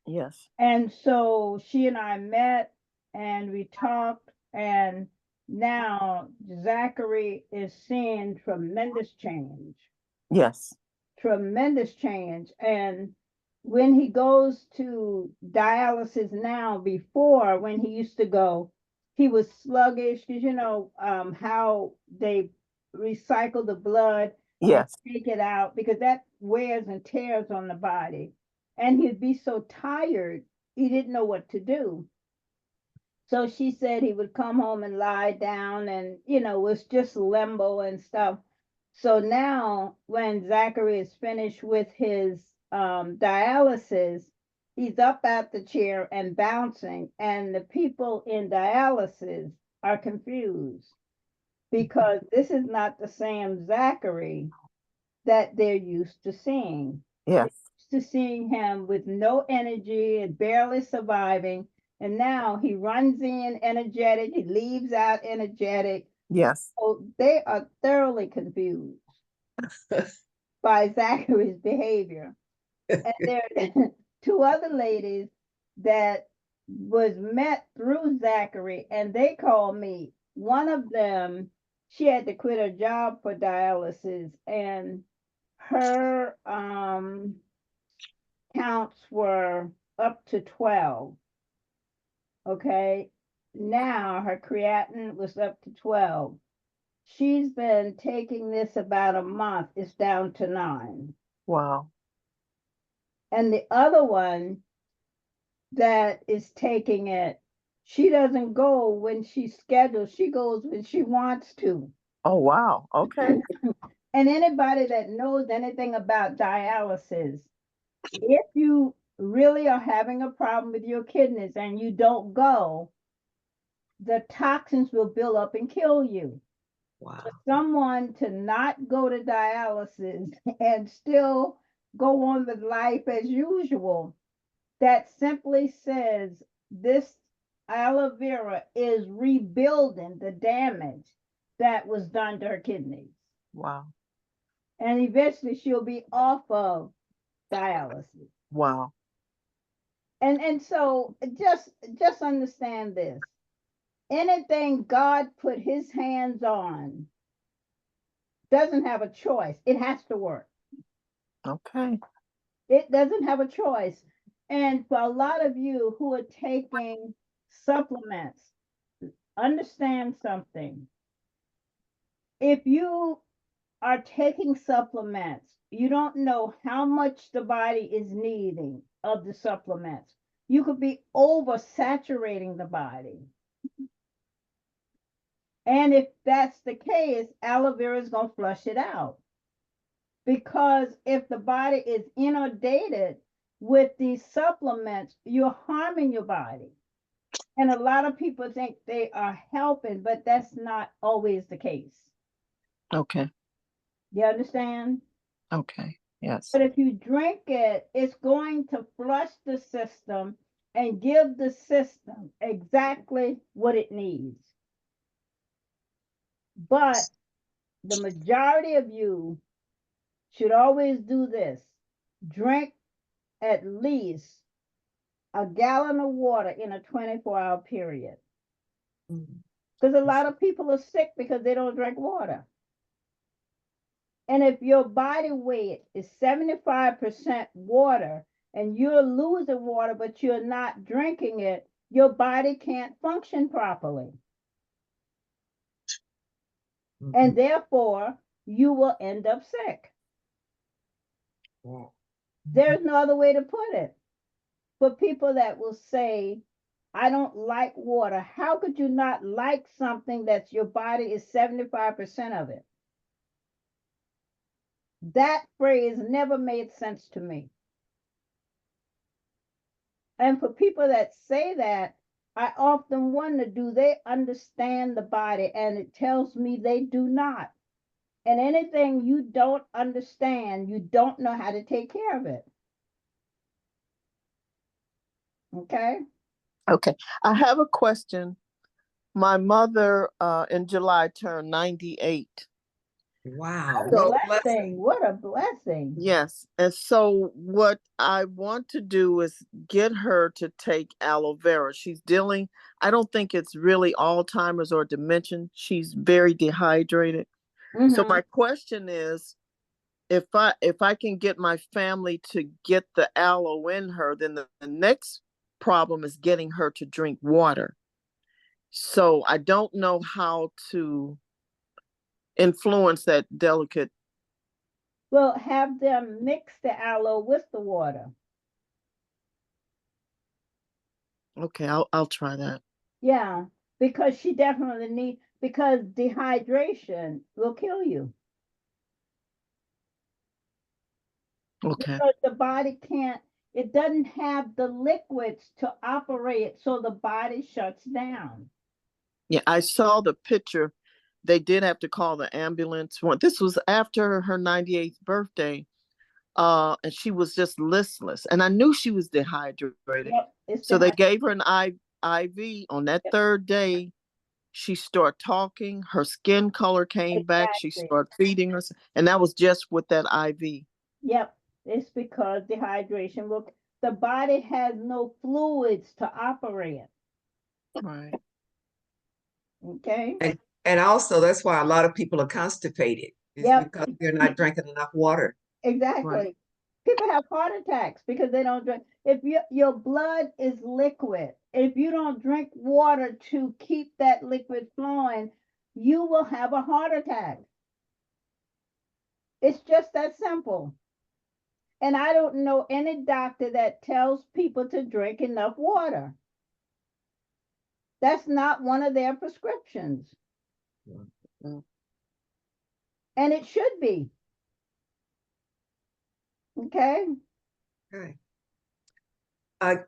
Yes. And so she and I met and we talked, and now Zachary is seeing tremendous change. Yes. Tremendous change. And when he goes to dialysis now, before when he used to go, he was sluggish because you know how they recycle the blood and Yes. take it out because that wears and tears on the body. And he'd be so tired, he didn't know what to do. So she said he would come home and lie down and, was just limbo and stuff. So now when Zachary is finished with his dialysis, he's up at the chair and bouncing. And the people in dialysis are confused because this is not the same Zachary that they're used to seeing. Yes. To seeing him with no energy and barely surviving. And now he runs in energetic, he leaves out energetic. Yes. So they are thoroughly confused by Zachary's behavior. And there are two other ladies that was met through Zachary, and they called me. One of them, she had to quit her job for dialysis, and her counts were up to 12. Okay. Now her creatinine was up to 12. She's been taking this about a month. It's down to 9. Wow. And the other one that is taking it, she doesn't go when she's scheduled. She goes when she wants to. Oh, wow. Okay. And anybody that knows anything about dialysis, if you really are having a problem with your kidneys and you don't go, the toxins will build up and kill you. Wow. For someone to not go to dialysis and still go on with life as usual, that simply says this aloe vera is rebuilding the damage that was done to her kidneys. Wow. And eventually she'll be off of dialysis. Wow. And so just understand this. Anything God put his hands on doesn't have a choice. It has to work. Okay. It doesn't have a choice. And for a lot of you who are taking supplements, understand something. If you are taking supplements, you don't know how much the body is needing of the supplements. You could be oversaturating the body. And if that's the case, aloe vera is going to flush it out. Because if the body is inundated with these supplements, you're harming your body. And a lot of people think they are helping, but that's not always the case. Okay. You understand? Okay. Yes. But if you drink it, it's going to flush the system and give the system exactly what it needs. But the majority of you should always do this. Drink at least a gallon of water in a 24-hour period. Because a lot of people are sick because they don't drink water. And if your body weight is 75% water and you're losing water, but you're not drinking it, your body can't function properly. And therefore, you will end up sick. There's no other way to put it. For people that will say, I don't like water, how could you not like something that your body is 75% of it? That phrase never made sense to me. And for people that say that, I often wonder, do they understand the body? And it tells me they do not. And anything you don't understand, you don't know how to take care of it. Okay? Okay. I have a question. My mother in July turned 98. Wow. What So- a blessing. What a blessing. Yes. And so what I want to do is get her to take aloe vera. She's dealing, I don't think it's really Alzheimer's or dementia. She's very dehydrated. So my question is, if I can get my family to get the aloe in her, then the next problem is getting her to drink water. So I don't know how to influence that delicate. Well, have them mix the aloe with the water. Okay, I'll try that. Yeah, because she definitely needs, because dehydration will kill you. Okay. Because the body can't, it doesn't have the liquids to operate, so the body shuts down. Yeah, I saw the picture they did have to call the ambulance. This was after her 98th birthday. And she was just listless. And I knew she was dehydrated. Yep, so they gave her an IV. On that third day, she started talking. Her skin color came back. She started feeding herself. And that was just with that IV. Yep, it's because dehydration. Look, the body has no fluids to operate. Right. Okay. And also that's why a lot of people are constipated. It's because they're not drinking enough water. Exactly. Right. People have heart attacks because they don't drink. If your blood is liquid, if you don't drink water to keep that liquid flowing, you will have a heart attack. It's just that simple. And I don't know any doctor that tells people to drink enough water. That's not one of their prescriptions. Mm. And it should be. Okay. Okay.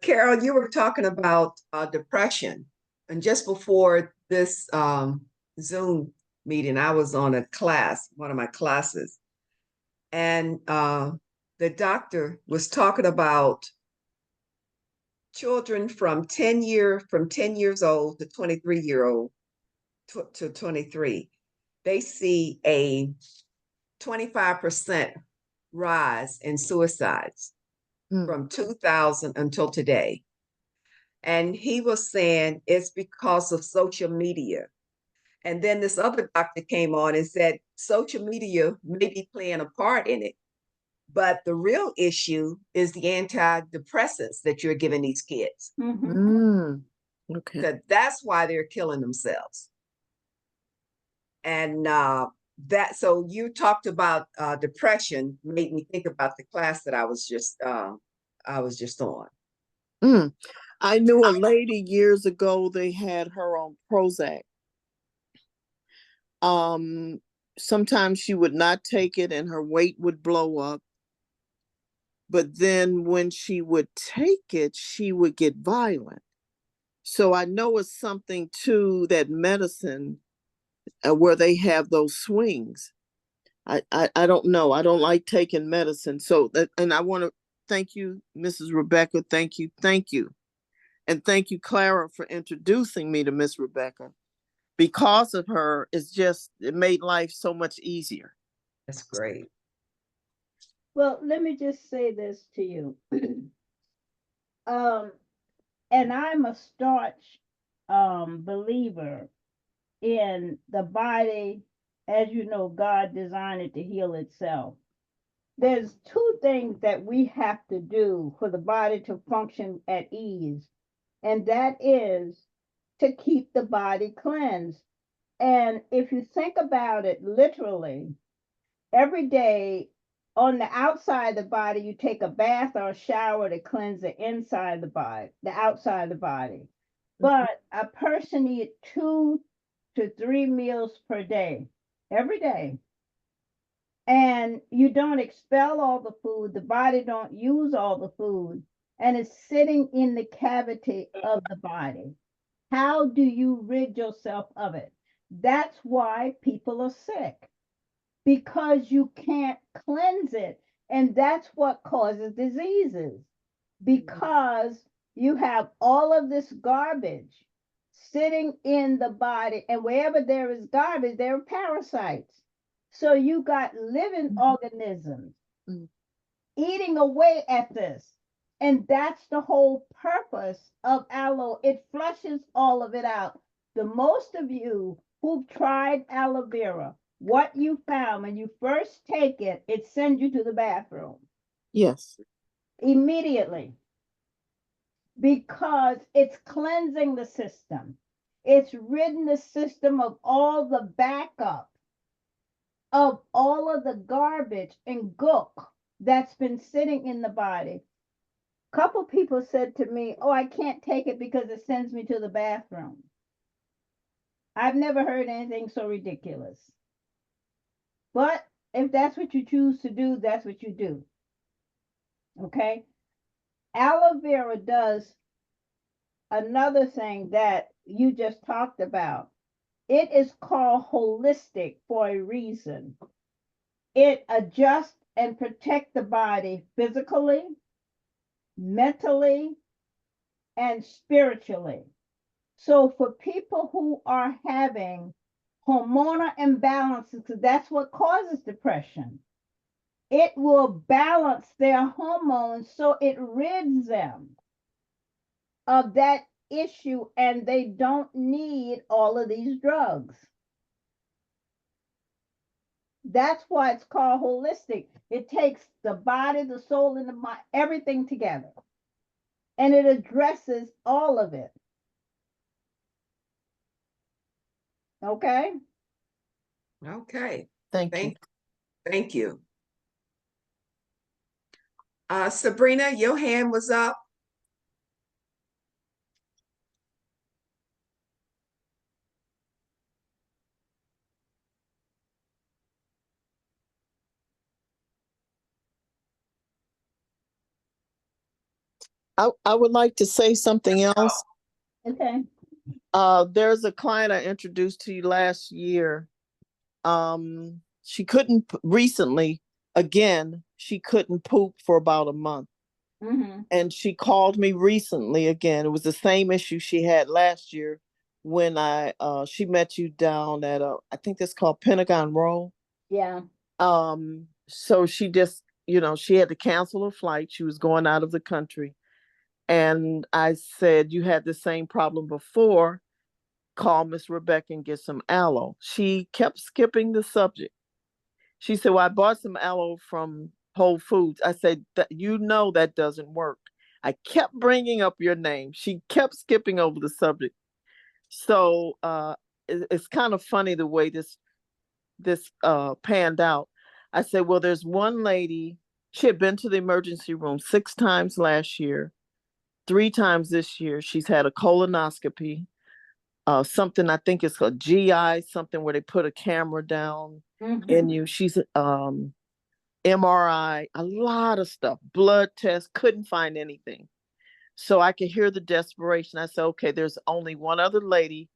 Carol, you were talking about depression. And just before this Zoom meeting, I was on a class, one of my classes. And the doctor was talking about children from 10 years old to 23-year-old to 23. They see a 25% rise in suicides from 2000 until today. And he was saying it's because of social media. And then this other doctor came on and said social media may be playing a part in it, but the real issue is the antidepressants that you're giving these kids. Okay. So that's why they're killing themselves. And so you talked about depression, made me think about the class that I was just on. I knew a lady years ago, they had her on Prozac. Sometimes she would not take it and her weight would blow up. But then when she would take it, she would get violent. So I know it's something to that medicine where they have those swings. I don't know. I don't like taking medicine. So that, and I want to thank you, Mrs. Rebecca. Thank you. And thank you, Clara, for introducing me to Miss Rebecca. Because of her, it made life so much easier. That's great. Well, let me just say this to you. And I'm a staunch believer in the body. As you know, God designed it to heal itself. There's two things that we have to do for the body to function at ease, and that is to keep the body cleansed. And if you think about it literally, every day on the outside of the body, you take a bath or a shower to cleanse the inside of the body, the outside of the body. But a person needs 2 to 3 meals per day, every day. And you don't expel all the food, the body don't use all the food, and it's sitting in the cavity of the body. How do you rid yourself of it? That's why people are sick, because you can't cleanse it. And that's what causes diseases, because you have all of this garbage sitting in the body, and wherever there is garbage, there are parasites. So you got living organisms eating away at this. And that's the whole purpose of aloe. It flushes all of it out. The most of you who've tried aloe vera, what you found when you first take it, it sends you to the bathroom. Yes. Immediately. Because it's cleansing the system. It's ridding the system of all the backup, of all of the garbage and gook that's been sitting in the body. A couple people said to me, "Oh, I can't take it because it sends me to the bathroom." I've never heard anything so ridiculous. But if that's what you choose to do, that's what you do. Okay? Aloe vera does another thing that you just talked about. It is called holistic for a reason. It adjusts and protects the body physically, mentally, and spiritually. So for people who are having hormonal imbalances, because that's what causes depression, it will balance their hormones so it rids them of that issue and they don't need all of these drugs. That's why it's called holistic. It takes the body, the soul, and the mind, everything together. And it addresses all of it. Okay? Okay. Thank you. Thank you. Sabrina, your hand was up. I would like to say something else. Okay. There's a client I introduced to you last year. She couldn't recently, again, she couldn't poop for about a month. Mm-hmm. And she called me recently again. It was the same issue she had last year when she met you down at I think that's called Pentagon Row. Yeah. So she just, she had to cancel her flight. She was going out of the country. And I said, you had the same problem before. Call Miss Rebecca and get some aloe. She kept skipping the subject. She said, well, I bought some aloe from Whole Foods. I said, that doesn't work. I kept bringing up your name. She kept skipping over the subject. So it's kind of funny the way this panned out. I said, well, there's one lady, she had been to the emergency room 6 times last year, 3 times this year. She's had a colonoscopy, something I think it's a GI, something where they put a camera down in you. She's MRI, a lot of stuff, blood tests, couldn't find anything. So I could hear the desperation. I said, okay, there's only one other lady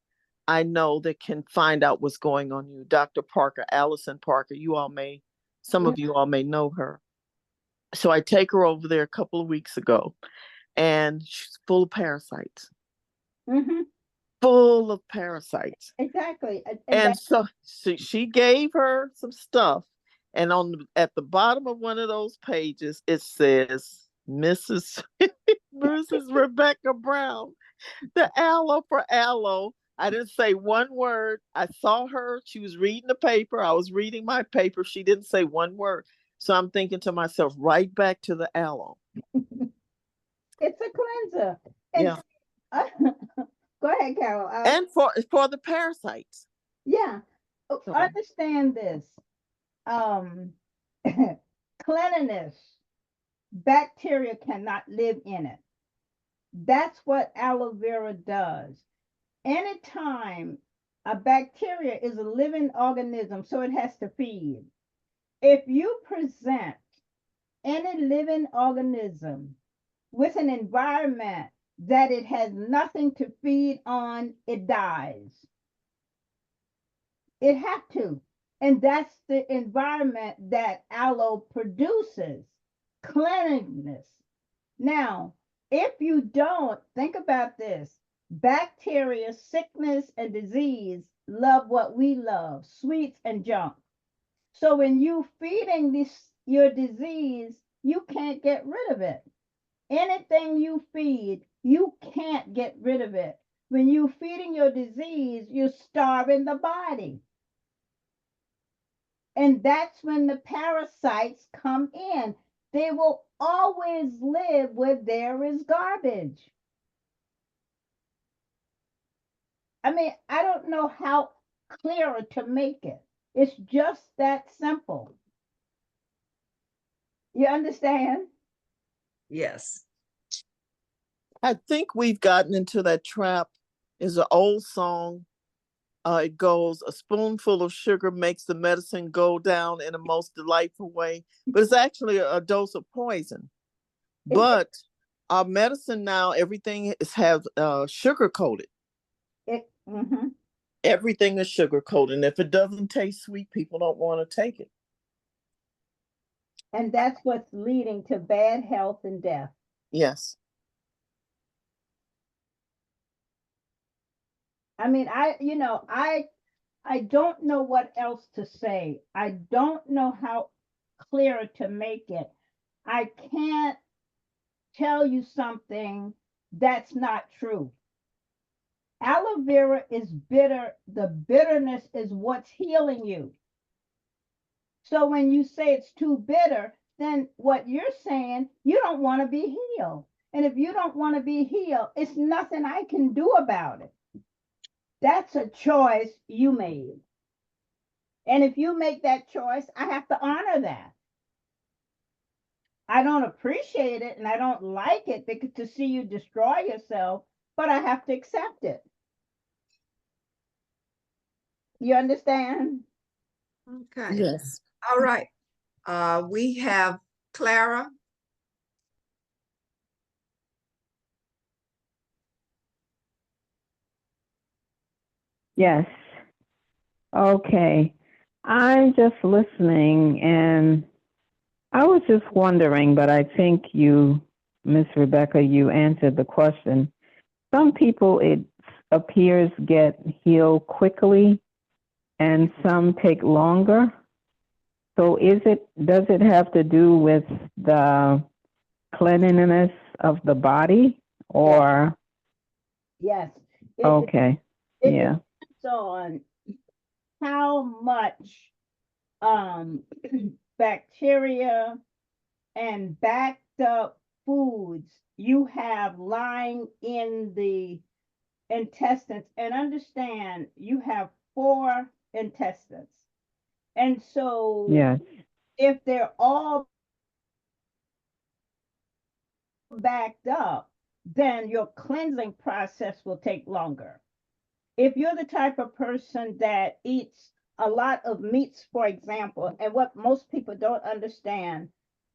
I know that can find out what's going on you, Dr. Parker, Allison Parker. Some of you all may know her. So I take her over there a couple of weeks ago, and she's full of parasites. Mm-hmm. Full of parasites. Exactly. And so she gave her some stuff. And at the bottom of one of those pages, it says, Mrs. Rebecca Brown, the aloe for aloe. I didn't say one word. I saw her. She was reading the paper. I was reading my paper. She didn't say one word. So I'm thinking to myself, right back to the aloe. It's a cleanser. And yeah. Go ahead, Carol. And for the parasites. Yeah. Understand this. Cleanliness, bacteria cannot live in it. That's what aloe vera does. Anytime a bacteria is a living organism, so it has to feed. If you present any living organism with an environment that it has nothing to feed on, it dies. It has to. And that's the environment that aloe produces, cleanliness. Now, if you don't, think about this. Bacteria, sickness, and disease love what we love, sweets and junk. So when you feeding your disease, you can't get rid of it. Anything you feed, you can't get rid of it. When you feeding your disease, you're starving the body. And that's when the parasites come in. They will always live where there is garbage. I mean, I don't know how clearer to make it. It's just that simple. You understand? Yes. I think we've gotten into that trap. Is an old song. It goes, a spoonful of sugar makes the medicine go down in a most delightful way. But it's actually a dose of poison. But our medicine now, everything has sugar coated. Mm-hmm. Everything is sugar coated. And if it doesn't taste sweet, people don't want to take it. And that's what's leading to bad health and death. Yes. I mean, I don't know what else to say. I don't know how clearer to make it. I can't tell you something that's not true. Aloe vera is bitter. The bitterness is what's healing you. So when you say it's too bitter, then what you're saying, you don't want to be healed. And if you don't want to be healed, it's nothing I can do about it. That's a choice you made. And if you make that choice, I have to honor that. I don't appreciate it and I don't like it because to see you destroy yourself, but I have to accept it. You understand? Okay. Yes. All right. We have Clara. Yes. Okay. I'm just listening and I was just wondering, but I think you, Miss Rebecca, you answered the question. Some people, it appears, get healed quickly and some take longer. So does it have to do with the cleanliness of the body or? Yes. Okay. It Yeah. depends on how much bacteria and backed up foods you have lying in the intestines. And understand you have 4 intestines. And so Yes. if they're all backed up, then your cleansing process will take longer. If you're the type of person that eats a lot of meats, for example, and what most people don't understand,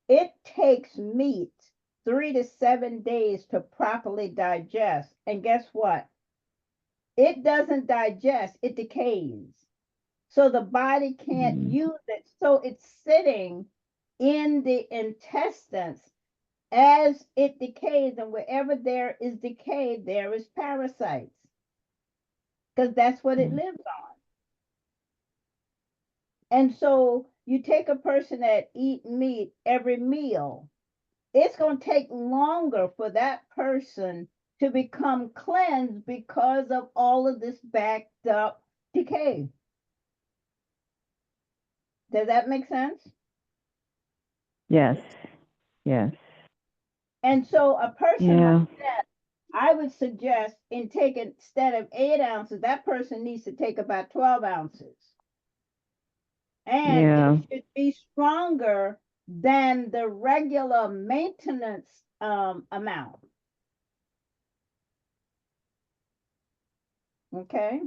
it takes meat 3 to 7 days to properly digest. And guess what? It doesn't digest, it decays. So the body can't use it. So it's sitting in the intestines as it decays, and wherever there is decay, there is parasites, because that's what it lives on. And so you take a person that eat meat every meal, it's going to take longer for that person to become cleansed because of all of this backed up decay. Does that make sense? Yes. Yes. And so a person Yeah. like that, I would suggest in taking, instead of 8 ounces, that person needs to take about 12 ounces. And Yeah. it should be stronger than the regular maintenance amount. Okay.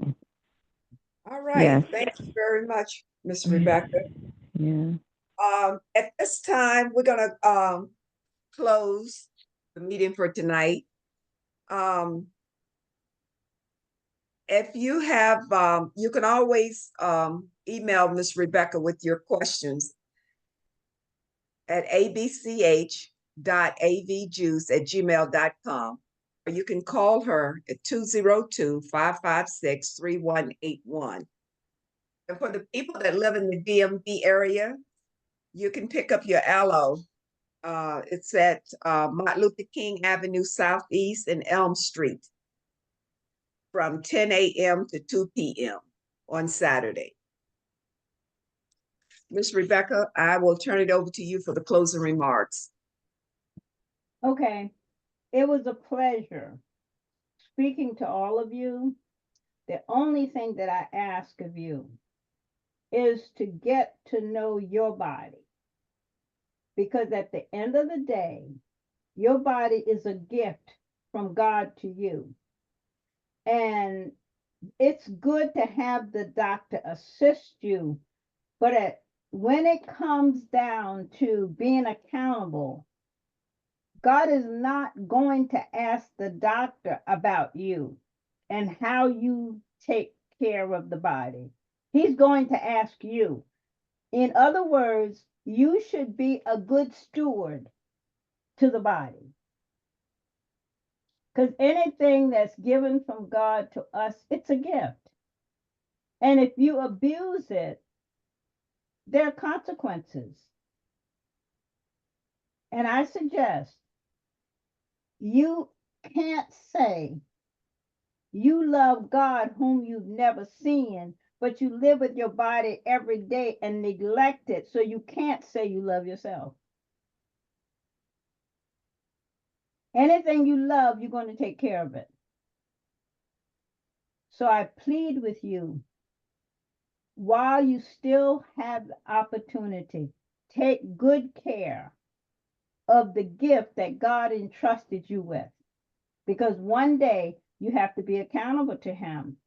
All right. Yes. Thank you very much, Miss Rebecca. Yeah. At this time, we're going to close the meeting for tonight. If you have, you can always email Miss Rebecca with your questions at abch.avjuice@gmail.com. Or you can call her at 202-556-3181. And for the people that live in the DMV area, you can pick up your aloe. It's at Martin Luther King Avenue Southeast and Elm Street from 10 a.m. to 2 p.m. on Saturday. Miss Rebecca, I will turn it over to you for the closing remarks. Okay. It was a pleasure speaking to all of you. The only thing that I ask of you is to get to know your body. Because at the end of the day, your body is a gift from God to you. And it's good to have the doctor assist you, but when it comes down to being accountable, God is not going to ask the doctor about you and how you take care of the body. He's going to ask you. In other words, you should be a good steward to the body. Because anything that's given from God to us, it's a gift. And if you abuse it, there are consequences. And I suggest you can't say you love God whom you've never seen, but you live with your body every day and neglect it. So you can't say you love yourself. Anything you love, you're going to take care of it. So I plead with you, while you still have the opportunity, take good care of the gift that God entrusted you with. Because one day you have to be accountable to Him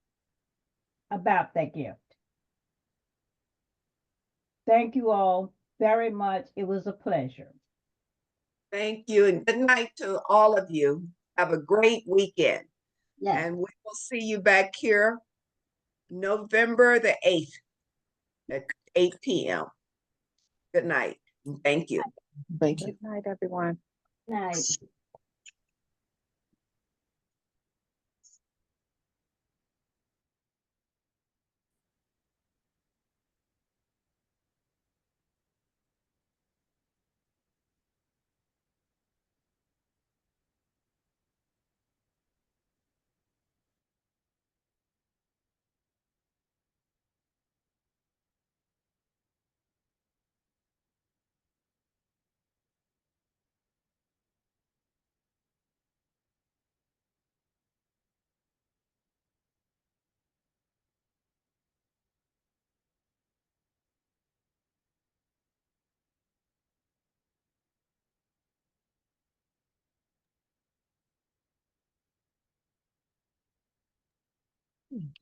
about that gift. Thank you all very much. It was a pleasure. Thank you, and good night to all of you. Have a great weekend. Yes. And we will see you back here November the 8th at 8 p.m. Good night. Thank you. Thank you. Good night, everyone. Night.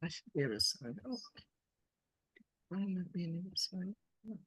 I should be able to sign up. Why am I being able to sign up?